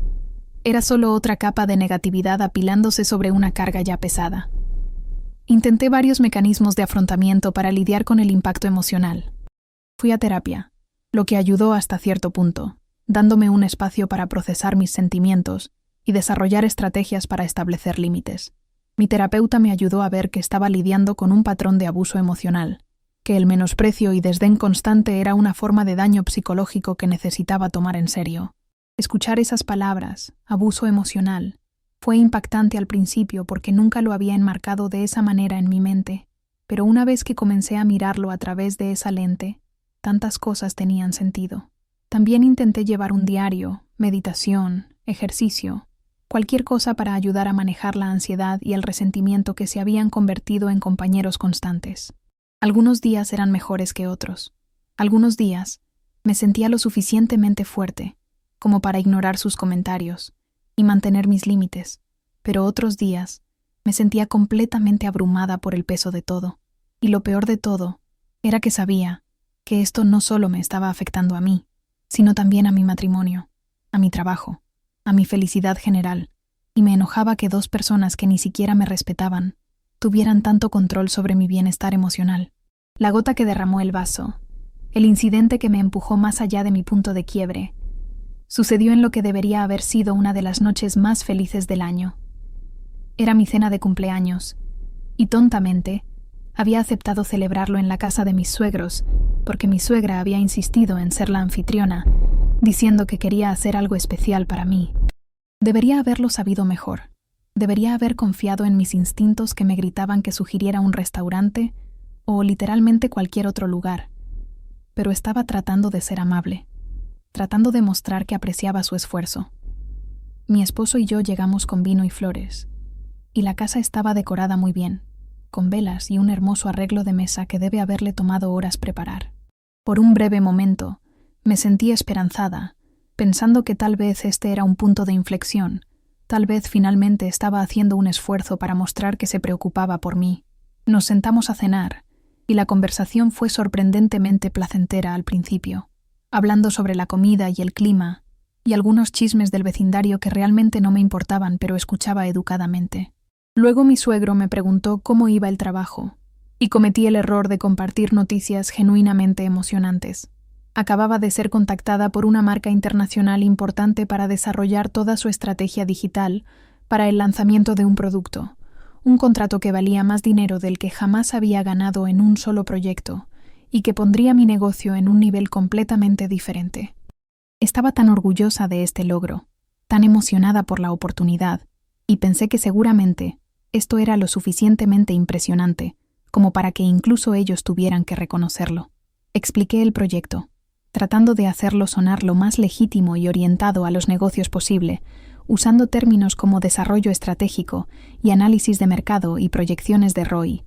Era solo otra capa de negatividad apilándose sobre una carga ya pesada. Intenté varios mecanismos de afrontamiento para lidiar con el impacto emocional. Fui a terapia, lo que ayudó hasta cierto punto, dándome un espacio para procesar mis sentimientos y desarrollar estrategias para establecer límites. Mi terapeuta me ayudó a ver que estaba lidiando con un patrón de abuso emocional, que el menosprecio y desdén constante era una forma de daño psicológico que necesitaba tomar en serio. Escuchar esas palabras, abuso emocional, fue impactante al principio porque nunca lo había enmarcado de esa manera en mi mente, pero una vez que comencé a mirarlo a través de esa lente, tantas cosas tenían sentido. También intenté llevar un diario, meditación, ejercicio, cualquier cosa para ayudar a manejar la ansiedad y el resentimiento que se habían convertido en compañeros constantes. Algunos días eran mejores que otros. Algunos días me sentía lo suficientemente fuerte como para ignorar sus comentarios y mantener mis límites, pero otros días me sentía completamente abrumada por el peso de todo. Y lo peor de todo era que sabía que esto no solo me estaba afectando a mí, sino también a mi matrimonio, a mi trabajo, a mi felicidad general, y me enojaba que dos personas que ni siquiera me respetaban tuvieran tanto control sobre mi bienestar emocional. La gota que derramó el vaso, el incidente que me empujó más allá de mi punto de quiebre, sucedió en lo que debería haber sido una de las noches más felices del año. Era mi cena de cumpleaños, y tontamente había aceptado celebrarlo en la casa de mis suegros, porque mi suegra había insistido en ser la anfitriona, diciendo que quería hacer algo especial para mí. Debería haberlo sabido mejor. Debería haber confiado en mis instintos que me gritaban que sugiriera un restaurante o literalmente cualquier otro lugar. Pero estaba tratando de ser amable, tratando de mostrar que apreciaba su esfuerzo. Mi esposo y yo llegamos con vino y flores, y la casa estaba decorada muy bien, con velas y un hermoso arreglo de mesa que debe haberle tomado horas preparar. Por un breve momento, me sentí esperanzada, pensando que tal vez este era un punto de inflexión, tal vez finalmente estaba haciendo un esfuerzo para mostrar que se preocupaba por mí. Nos sentamos a cenar, y la conversación fue sorprendentemente placentera al principio, hablando sobre la comida y el clima, y algunos chismes del vecindario que realmente no me importaban, pero escuchaba educadamente. Luego mi suegro me preguntó cómo iba el trabajo, y cometí el error de compartir noticias genuinamente emocionantes. Acababa de ser contactada por una marca internacional importante para desarrollar toda su estrategia digital para el lanzamiento de un producto, un contrato que valía más dinero del que jamás había ganado en un solo proyecto y que pondría mi negocio en un nivel completamente diferente. Estaba tan orgullosa de este logro, tan emocionada por la oportunidad, y pensé que seguramente esto era lo suficientemente impresionante como para que incluso ellos tuvieran que reconocerlo. Expliqué el proyecto, tratando de hacerlo sonar lo más legítimo y orientado a los negocios posible, usando términos como desarrollo estratégico y análisis de mercado y proyecciones de ROI.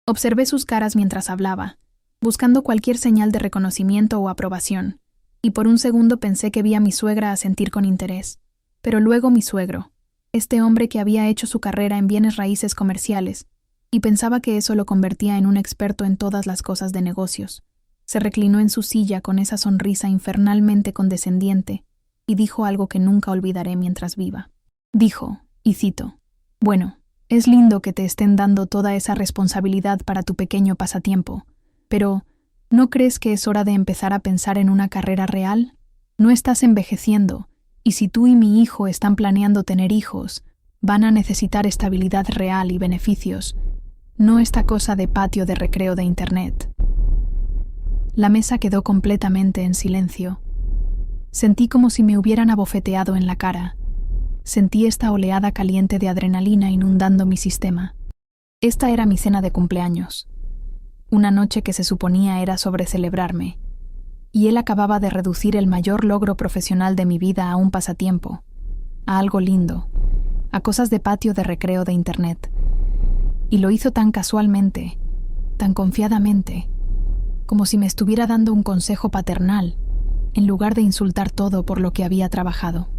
Observé sus caras mientras hablaba, buscando cualquier señal de reconocimiento o aprobación, y por un segundo pensé que vi a mi suegra asentir con interés. Pero luego mi suegro, este hombre que había hecho su carrera en bienes raíces comerciales, y pensaba que eso lo convertía en un experto en todas las cosas de negocios, se reclinó en su silla con esa sonrisa infernalmente condescendiente y dijo algo que nunca olvidaré mientras viva. Dijo, y cito, «Bueno, es lindo que te estén dando toda esa responsabilidad para tu pequeño pasatiempo, pero ¿no crees que es hora de empezar a pensar en una carrera real? No estás envejeciendo, y si tú y mi hijo están planeando tener hijos, van a necesitar estabilidad real y beneficios, no esta cosa de patio de recreo de Internet». La mesa quedó completamente en silencio. Sentí como si me hubieran abofeteado en la cara. Sentí esta oleada caliente de adrenalina inundando mi sistema. Esta era mi cena de cumpleaños. Una noche que se suponía era sobre celebrarme. Y él acababa de reducir el mayor logro profesional de mi vida a un pasatiempo, a algo lindo, a cosas de patio de recreo de Internet. Y lo hizo tan casualmente, tan confiadamente, como si me estuviera dando un consejo paternal, en lugar de insultar todo por lo que había trabajado.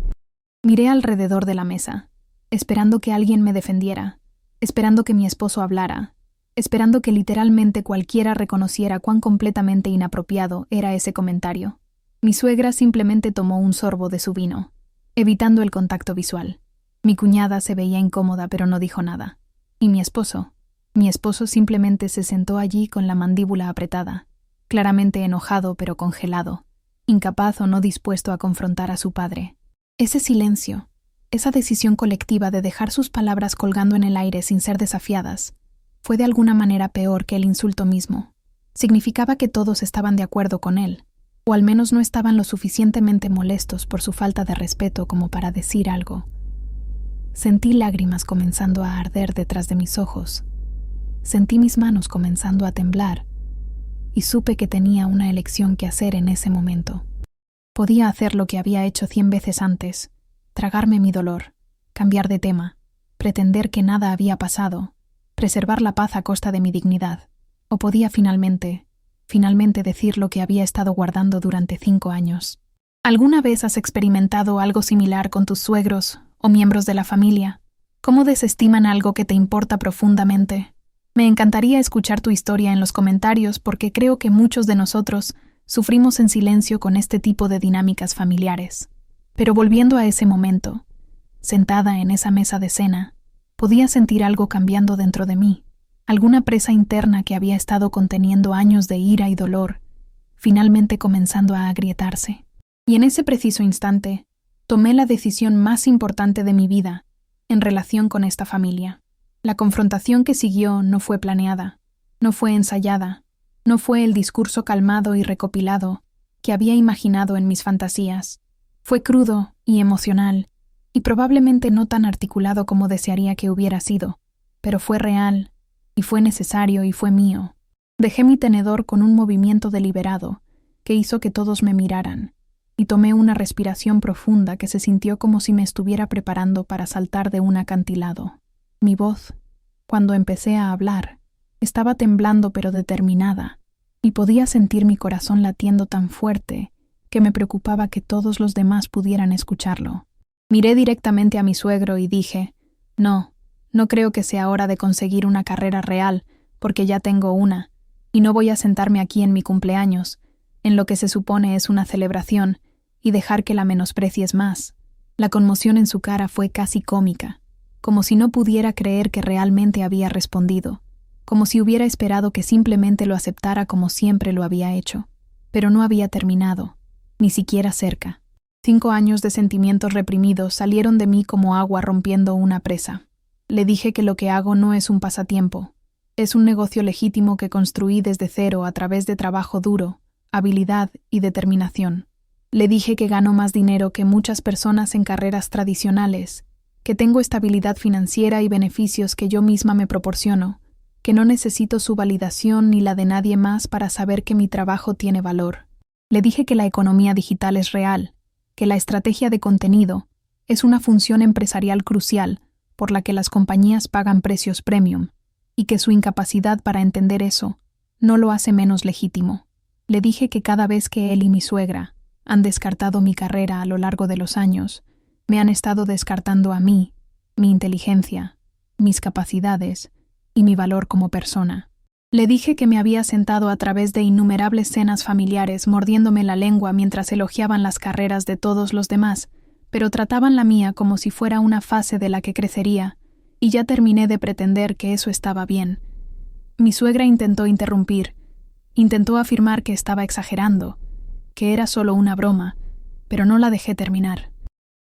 Miré alrededor de la mesa, esperando que alguien me defendiera, esperando que mi esposo hablara, esperando que literalmente cualquiera reconociera cuán completamente inapropiado era ese comentario. Mi suegra simplemente tomó un sorbo de su vino, evitando el contacto visual. Mi cuñada se veía incómoda pero no dijo nada. Y mi esposo simplemente se sentó allí con la mandíbula apretada, claramente enojado pero congelado, incapaz o no dispuesto a confrontar a su padre. Ese silencio, esa decisión colectiva de dejar sus palabras colgando en el aire sin ser desafiadas, fue de alguna manera peor que el insulto mismo. Significaba que todos estaban de acuerdo con él, o al menos no estaban lo suficientemente molestos por su falta de respeto como para decir algo. Sentí lágrimas comenzando a arder detrás de mis ojos. Sentí mis manos comenzando a temblar, y supe que tenía una elección que hacer en ese momento. Podía hacer lo que había hecho 100 veces antes, tragarme mi dolor, cambiar de tema, pretender que nada había pasado, preservar la paz a costa de mi dignidad, o podía finalmente decir lo que había estado guardando durante 5 años. ¿Alguna vez has experimentado algo similar con tus suegros o miembros de la familia? ¿Cómo desestiman algo que te importa profundamente? Me encantaría escuchar tu historia en los comentarios porque creo que muchos de nosotros sufrimos en silencio con este tipo de dinámicas familiares. Pero volviendo a ese momento, sentada en esa mesa de cena, podía sentir algo cambiando dentro de mí, alguna presa interna que había estado conteniendo años de ira y dolor, finalmente comenzando a agrietarse. Y en ese preciso instante, tomé la decisión más importante de mi vida en relación con esta familia. La confrontación que siguió no fue planeada, no fue ensayada, no fue el discurso calmado y recopilado que había imaginado en mis fantasías. Fue crudo y emocional, y probablemente no tan articulado como desearía que hubiera sido, pero fue real, y fue necesario y fue mío. Dejé mi tenedor con un movimiento deliberado que hizo que todos me miraran, y tomé una respiración profunda que se sintió como si me estuviera preparando para saltar de un acantilado. Mi voz, cuando empecé a hablar, estaba temblando pero determinada, y podía sentir mi corazón latiendo tan fuerte que me preocupaba que todos los demás pudieran escucharlo. Miré directamente a mi suegro y dije, no creo que sea hora de conseguir una carrera real, porque ya tengo una, y no voy a sentarme aquí en mi cumpleaños, en lo que se supone es una celebración, y dejar que la menosprecies más. La conmoción en su cara fue casi cómica, como si no pudiera creer que realmente había respondido, como si hubiera esperado que simplemente lo aceptara como siempre lo había hecho. Pero no había terminado, ni siquiera cerca. 5 años de sentimientos reprimidos salieron de mí como agua rompiendo una presa. Le dije que lo que hago no es un pasatiempo. Es un negocio legítimo que construí desde cero a través de trabajo duro, habilidad y determinación. Le dije que gano más dinero que muchas personas en carreras tradicionales, que tengo estabilidad financiera y beneficios que yo misma me proporciono, que no necesito su validación ni la de nadie más para saber que mi trabajo tiene valor. Le dije que la economía digital es real, que la estrategia de contenido es una función empresarial crucial por la que las compañías pagan precios premium, y que su incapacidad para entender eso no lo hace menos legítimo. Le dije que cada vez que él y mi suegra han descartado mi carrera a lo largo de los años, me han estado descartando a mí, mi inteligencia, mis capacidades y mi valor como persona. Le dije que me había sentado a través de innumerables cenas familiares mordiéndome la lengua mientras elogiaban las carreras de todos los demás, pero trataban la mía como si fuera una fase de la que crecería, y ya terminé de pretender que eso estaba bien. Mi suegra intentó interrumpir, intentó afirmar que estaba exagerando, que era solo una broma, pero no la dejé terminar.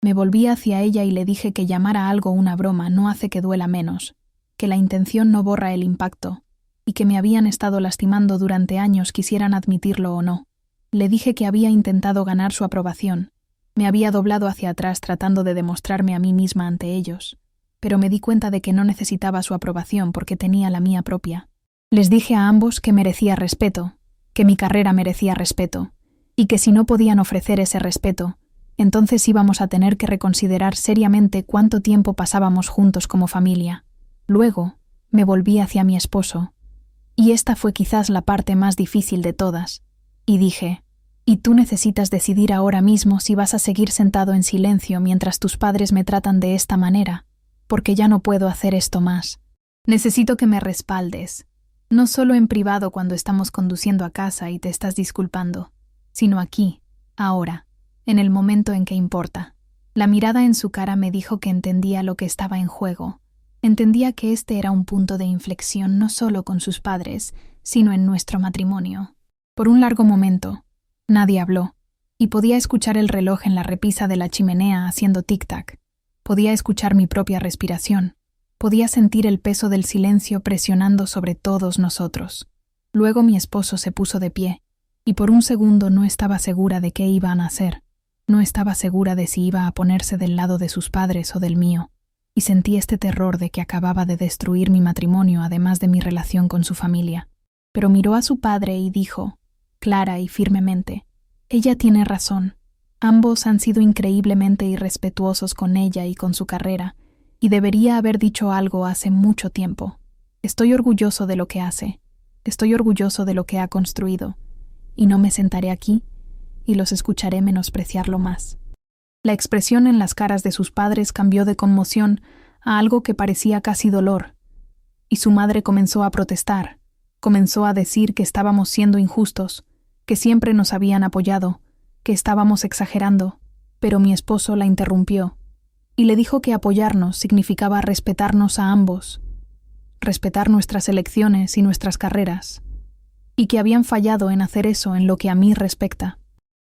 Me volví hacia ella y le dije que llamar a algo una broma no hace que duela menos, que la intención no borra el impacto, y que me habían estado lastimando durante años quisieran admitirlo o no. Le dije que había intentado ganar su aprobación. Me había doblado hacia atrás tratando de demostrarme a mí misma ante ellos, pero me di cuenta de que no necesitaba su aprobación porque tenía la mía propia. Les dije a ambos que merecía respeto, que mi carrera merecía respeto, y que si no podían ofrecer ese respeto, entonces íbamos a tener que reconsiderar seriamente cuánto tiempo pasábamos juntos como familia. Luego, me volví hacia mi esposo, y esta fue quizás la parte más difícil de todas, y dije: «Y tú necesitas decidir ahora mismo si vas a seguir sentado en silencio mientras tus padres me tratan de esta manera, porque ya no puedo hacer esto más. Necesito que me respaldes, no solo en privado cuando estamos conduciendo a casa y te estás disculpando, sino aquí, ahora, en el momento en que importa». La mirada en su cara me dijo que entendía lo que estaba en juego. Entendía que este era un punto de inflexión no solo con sus padres, sino en nuestro matrimonio. Por un largo momento, nadie habló, y podía escuchar el reloj en la repisa de la chimenea haciendo tic-tac. Podía escuchar mi propia respiración. Podía sentir el peso del silencio presionando sobre todos nosotros. Luego mi esposo se puso de pie, y por un segundo no estaba segura de qué iban a hacer. No estaba segura de si iba a ponerse del lado de sus padres o del mío, y sentí este terror de que acababa de destruir mi matrimonio además de mi relación con su familia. Pero miró a su padre y dijo, clara y firmemente: «Ella tiene razón. Ambos han sido increíblemente irrespetuosos con ella y con su carrera, y debería haber dicho algo hace mucho tiempo. Estoy orgulloso de lo que hace. Estoy orgulloso de lo que ha construido, y no me sentaré aquí y los escucharé menospreciarlo más». La expresión en las caras de sus padres cambió de conmoción a algo que parecía casi dolor, y su madre comenzó a protestar, comenzó a decir que estábamos siendo injustos, que siempre nos habían apoyado, que estábamos exagerando, pero mi esposo la interrumpió y le dijo que apoyarnos significaba respetarnos a ambos, respetar nuestras elecciones y nuestras carreras, y que habían fallado en hacer eso en lo que a mí respecta.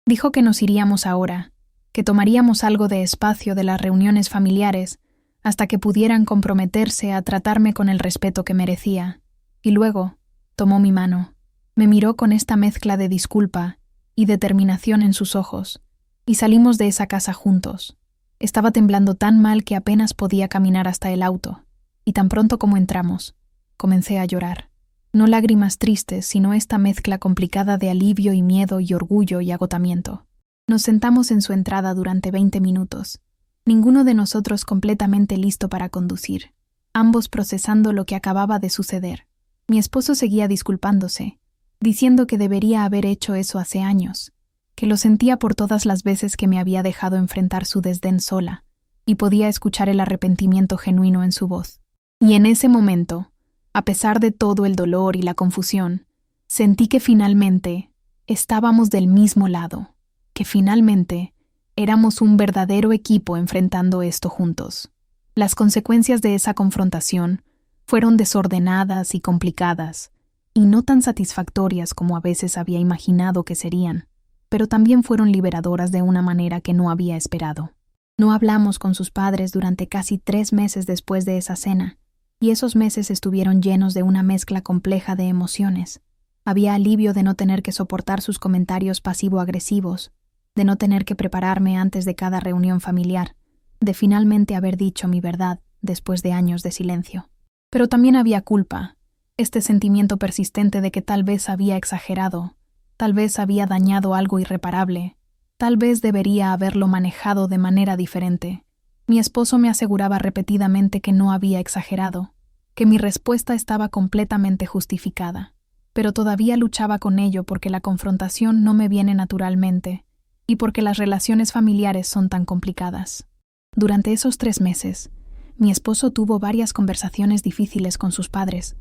Dijo que nos iríamos ahora, que tomaríamos algo de espacio de las reuniones familiares hasta que pudieran comprometerse a tratarme con el respeto que merecía, y luego tomó mi mano, me miró con esta mezcla de disculpa y determinación en sus ojos, y salimos de esa casa juntos. Estaba temblando tan mal que apenas podía caminar hasta el auto, y tan pronto como entramos, comencé a llorar. No lágrimas tristes, sino esta mezcla complicada de alivio y miedo y orgullo y agotamiento. Nos sentamos en su entrada durante 20 minutos, ninguno de nosotros completamente listo para conducir, ambos procesando lo que acababa de suceder. Mi esposo seguía disculpándose, diciendo que debería haber hecho eso hace años, que lo sentía por todas las veces que me había dejado enfrentar su desdén sola, y podía escuchar el arrepentimiento genuino en su voz. Y en ese momento, a pesar de todo el dolor y la confusión, sentí que finalmente estábamos del mismo lado, que finalmente éramos un verdadero equipo enfrentando esto juntos. Las consecuencias de esa confrontación fueron desordenadas y complicadas, y no tan satisfactorias como a veces había imaginado que serían, pero también fueron liberadoras de una manera que no había esperado. No hablamos con sus padres durante casi 3 meses después de esa cena, y esos meses estuvieron llenos de una mezcla compleja de emociones. Había alivio de no tener que soportar sus comentarios pasivo-agresivos, de no tener que prepararme antes de cada reunión familiar, de finalmente haber dicho mi verdad después de años de silencio. Pero también había culpa, este sentimiento persistente de que tal vez había exagerado, tal vez había dañado algo irreparable, tal vez debería haberlo manejado de manera diferente. Mi esposo me aseguraba repetidamente que no había exagerado, que mi respuesta estaba completamente justificada, pero todavía luchaba con ello porque la confrontación no me viene naturalmente y porque las relaciones familiares son tan complicadas. Durante esos 3 meses, mi esposo tuvo varias conversaciones difíciles con sus padres,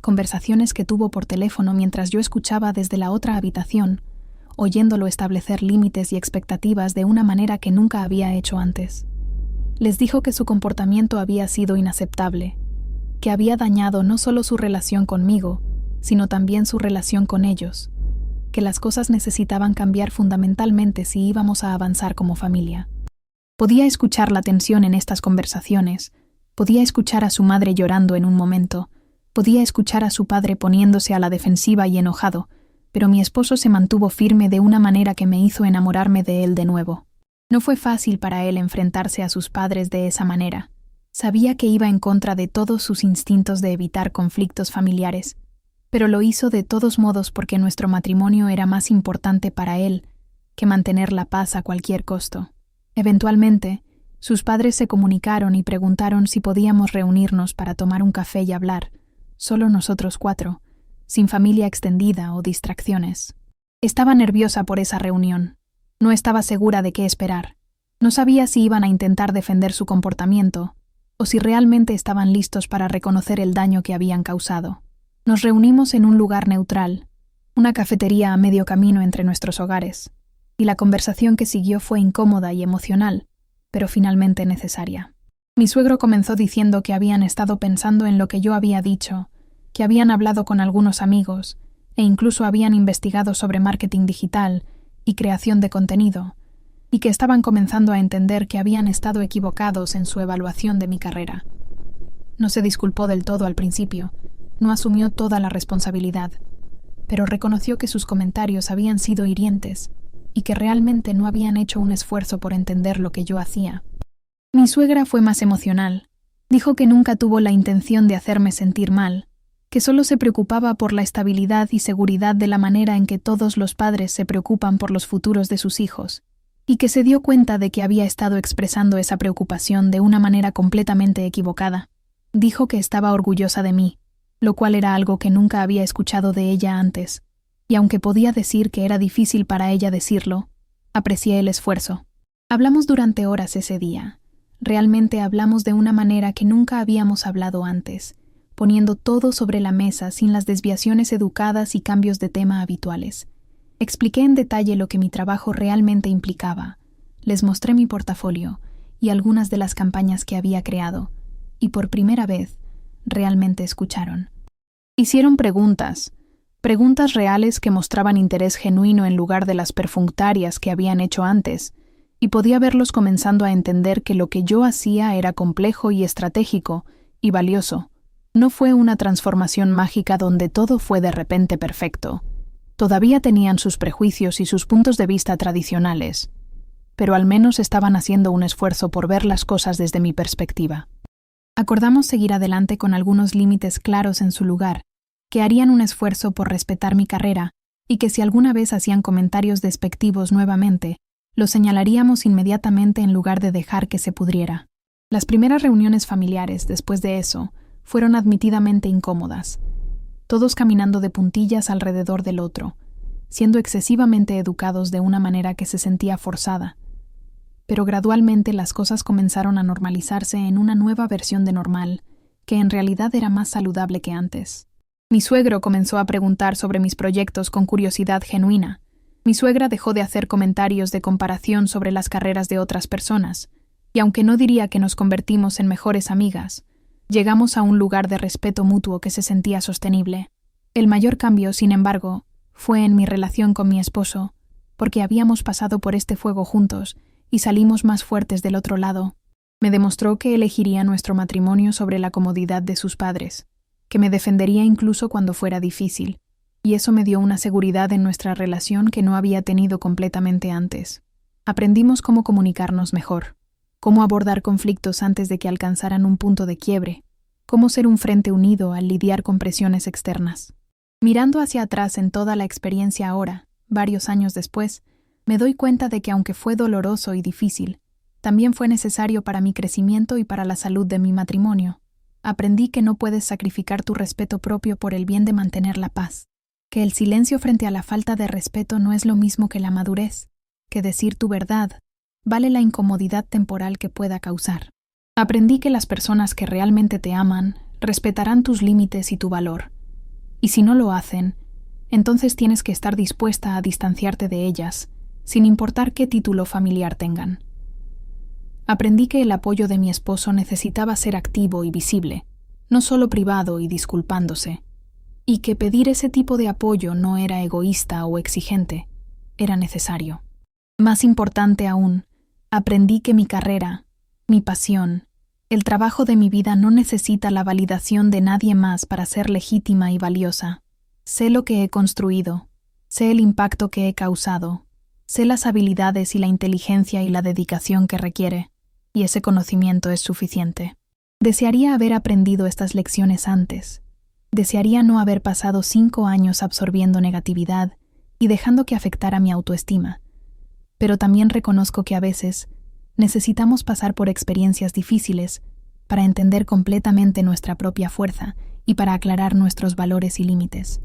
conversaciones que tuvo por teléfono mientras yo escuchaba desde la otra habitación, oyéndolo establecer límites y expectativas de una manera que nunca había hecho antes. Les dijo que su comportamiento había sido inaceptable, que había dañado no solo su relación conmigo, sino también su relación con ellos, que las cosas necesitaban cambiar fundamentalmente si íbamos a avanzar como familia. Podía escuchar la tensión en estas conversaciones, podía escuchar a su madre llorando en un momento, podía escuchar a su padre poniéndose a la defensiva y enojado, pero mi esposo se mantuvo firme de una manera que me hizo enamorarme de él de nuevo. No fue fácil para él enfrentarse a sus padres de esa manera. Sabía que iba en contra de todos sus instintos de evitar conflictos familiares, pero lo hizo de todos modos porque nuestro matrimonio era más importante para él que mantener la paz a cualquier costo. Eventualmente, sus padres se comunicaron y preguntaron si podíamos reunirnos para tomar un café y hablar, solo nosotros 4, sin familia extendida o distracciones. Estaba nerviosa por esa reunión. No estaba segura de qué esperar. No sabía si iban a intentar defender su comportamiento o si realmente estaban listos para reconocer el daño que habían causado. Nos reunimos en un lugar neutral, una cafetería a medio camino entre nuestros hogares, y la conversación que siguió fue incómoda y emocional, pero finalmente necesaria. Mi suegro comenzó diciendo que habían estado pensando en lo que yo había dicho, que habían hablado con algunos amigos e incluso habían investigado sobre marketing digital y creación de contenido, y que estaban comenzando a entender que habían estado equivocados en su evaluación de mi carrera. No se disculpó del todo al principio, no asumió toda la responsabilidad, pero reconoció que sus comentarios habían sido hirientes y que realmente no habían hecho un esfuerzo por entender lo que yo hacía. Mi suegra fue más emocional. Dijo que nunca tuvo la intención de hacerme sentir mal, que solo se preocupaba por la estabilidad y seguridad de la manera en que todos los padres se preocupan por los futuros de sus hijos, y que se dio cuenta de que había estado expresando esa preocupación de una manera completamente equivocada. Dijo que estaba orgullosa de mí, lo cual era algo que nunca había escuchado de ella antes, y aunque podía decir que era difícil para ella decirlo, aprecié el esfuerzo. Hablamos durante horas ese día. Realmente hablamos de una manera que nunca habíamos hablado antes, poniendo todo sobre la mesa sin las desviaciones educadas y cambios de tema habituales. Expliqué en detalle lo que mi trabajo realmente implicaba. Les mostré mi portafolio y algunas de las campañas que había creado, y por primera vez, realmente escucharon. Hicieron preguntas reales que mostraban interés genuino en lugar de las perfunctarias que habían hecho antes, y podía verlos comenzando a entender que lo que yo hacía era complejo y estratégico y valioso. No fue una transformación mágica donde todo fue de repente perfecto. Todavía tenían sus prejuicios y sus puntos de vista tradicionales, pero al menos estaban haciendo un esfuerzo por ver las cosas desde mi perspectiva. Acordamos seguir adelante con algunos límites claros en su lugar, que harían un esfuerzo por respetar mi carrera y que si alguna vez hacían comentarios despectivos nuevamente, los señalaríamos inmediatamente en lugar de dejar que se pudriera. Las primeras reuniones familiares, después de eso, fueron admitidamente incómodas, todos caminando de puntillas alrededor del otro, siendo excesivamente educados de una manera que se sentía forzada. Pero gradualmente las cosas comenzaron a normalizarse en una nueva versión de normal, que en realidad era más saludable que antes. Mi suegro comenzó a preguntar sobre mis proyectos con curiosidad genuina. Mi suegra dejó de hacer comentarios de comparación sobre las carreras de otras personas, y aunque no diría que nos convertimos en mejores amigas, llegamos a un lugar de respeto mutuo que se sentía sostenible. El mayor cambio, sin embargo, fue en mi relación con mi esposo, porque habíamos pasado por este fuego juntos y salimos más fuertes del otro lado. Me demostró que elegiría nuestro matrimonio sobre la comodidad de sus padres, que me defendería incluso cuando fuera difícil, y eso me dio una seguridad en nuestra relación que no había tenido completamente antes. Aprendimos cómo comunicarnos mejor, cómo abordar conflictos antes de que alcanzaran un punto de quiebre, cómo ser un frente unido al lidiar con presiones externas. Mirando hacia atrás en toda la experiencia ahora, varios años después, me doy cuenta de que aunque fue doloroso y difícil, también fue necesario para mi crecimiento y para la salud de mi matrimonio. Aprendí que no puedes sacrificar tu respeto propio por el bien de mantener la paz, que el silencio frente a la falta de respeto no es lo mismo que la madurez, que decir tu verdad vale la incomodidad temporal que pueda causar. Aprendí que las personas que realmente te aman respetarán tus límites y tu valor, y si no lo hacen, entonces tienes que estar dispuesta a distanciarte de ellas, sin importar qué título familiar tengan. Aprendí que el apoyo de mi esposo necesitaba ser activo y visible, no solo privado y disculpándose, y que pedir ese tipo de apoyo no era egoísta o exigente, era necesario. Más importante aún, aprendí que mi carrera, mi pasión, el trabajo de mi vida no necesita la validación de nadie más para ser legítima y valiosa. Sé lo que he construido, sé el impacto que he causado, sé las habilidades y la inteligencia y la dedicación que requiere, y ese conocimiento es suficiente. Desearía haber aprendido estas lecciones antes. Desearía no haber pasado 5 años absorbiendo negatividad y dejando que afectara mi autoestima. Pero también reconozco que a veces necesitamos pasar por experiencias difíciles para entender completamente nuestra propia fuerza y para aclarar nuestros valores y límites.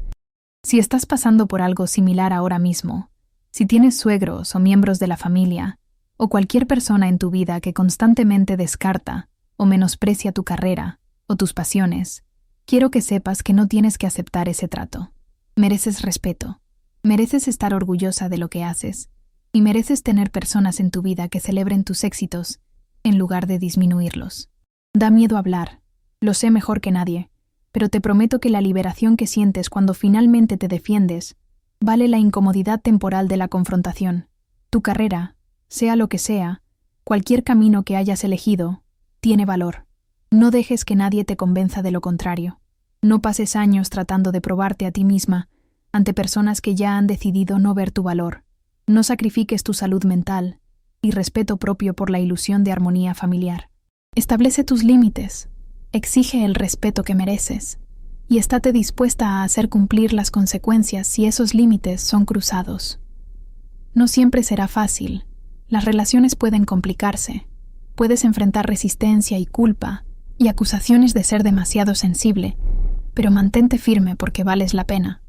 Si estás pasando por algo similar ahora mismo, si tienes suegros o miembros de la familia, o cualquier persona en tu vida que constantemente descarta o menosprecia tu carrera o tus pasiones, quiero que sepas que no tienes que aceptar ese trato. Mereces respeto, mereces estar orgullosa de lo que haces, y mereces tener personas en tu vida que celebren tus éxitos en lugar de disminuirlos. Da miedo hablar, lo sé mejor que nadie, pero te prometo que la liberación que sientes cuando finalmente te defiendes vale la incomodidad temporal de la confrontación. Tu carrera, sea lo que sea, cualquier camino que hayas elegido, tiene valor. No dejes que nadie te convenza de lo contrario. No pases años tratando de probarte a ti misma ante personas que ya han decidido no ver tu valor. No sacrifiques tu salud mental y respeto propio por la ilusión de armonía familiar. Establece tus límites, exige el respeto que mereces y estate dispuesta a hacer cumplir las consecuencias si esos límites son cruzados. No siempre será fácil. Las relaciones pueden complicarse. Puedes enfrentar resistencia y culpa y acusaciones de ser demasiado sensible, pero mantente firme porque vales la pena.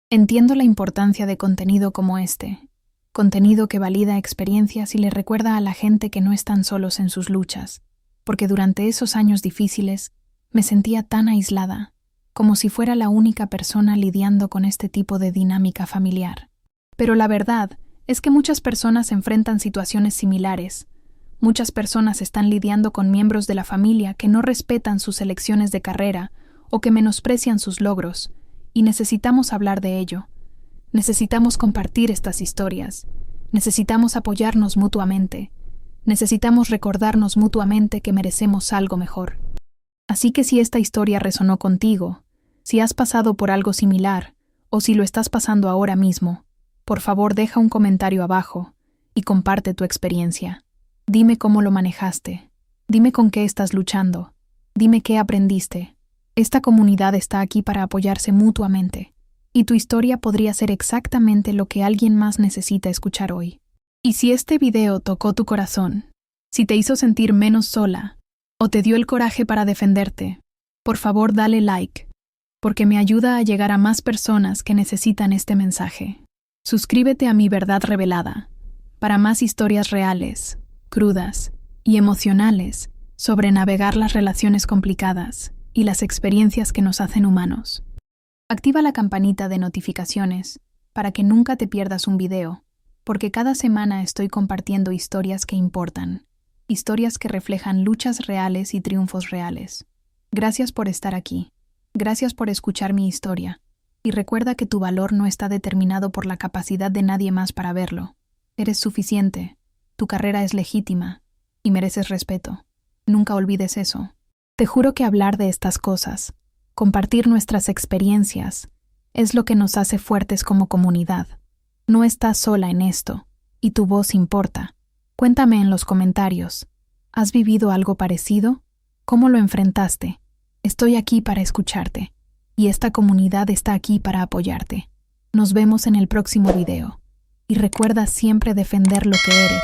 Entiendo la importancia de contenido como este, contenido que valida experiencias y le recuerda a la gente que no están solos en sus luchas, porque durante esos años difíciles me sentía tan aislada, como si fuera la única persona lidiando con este tipo de dinámica familiar. Pero la verdad es que muchas personas enfrentan situaciones similares. Muchas personas están lidiando con miembros de la familia que no respetan sus elecciones de carrera o que menosprecian sus logros, y necesitamos hablar de ello. Necesitamos compartir estas historias. Necesitamos apoyarnos mutuamente. Necesitamos recordarnos mutuamente que merecemos algo mejor. Así que si esta historia resonó contigo, si has pasado por algo similar, o si lo estás pasando ahora mismo, por favor deja un comentario abajo y comparte tu experiencia. Dime cómo lo manejaste. Dime con qué estás luchando. Dime qué aprendiste. Esta comunidad está aquí para apoyarse mutuamente, y tu historia podría ser exactamente lo que alguien más necesita escuchar hoy. Y si este video tocó tu corazón, si te hizo sentir menos sola, o te dio el coraje para defenderte, por favor dale like, porque me ayuda a llegar a más personas que necesitan este mensaje. Suscríbete a Mi Verdad Revelada para más historias reales, crudas y emocionales sobre navegar las relaciones complicadas y las experiencias que nos hacen humanos. Activa la campanita de notificaciones para que nunca te pierdas un video, porque cada semana estoy compartiendo historias que importan, historias que reflejan luchas reales y triunfos reales. Gracias por estar aquí. Gracias por escuchar mi historia. Y recuerda que tu valor no está determinado por la capacidad de nadie más para verlo. Eres suficiente, tu carrera es legítima y mereces respeto. Nunca olvides eso. Te juro que hablar de estas cosas, compartir nuestras experiencias, es lo que nos hace fuertes como comunidad. No estás sola en esto, y tu voz importa. Cuéntame en los comentarios. ¿Has vivido algo parecido? ¿Cómo lo enfrentaste? Estoy aquí para escucharte, y esta comunidad está aquí para apoyarte. Nos vemos en el próximo video. Y recuerda siempre defender lo que eres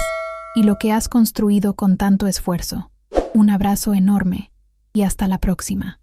y lo que has construido con tanto esfuerzo. Un abrazo enorme y hasta la próxima.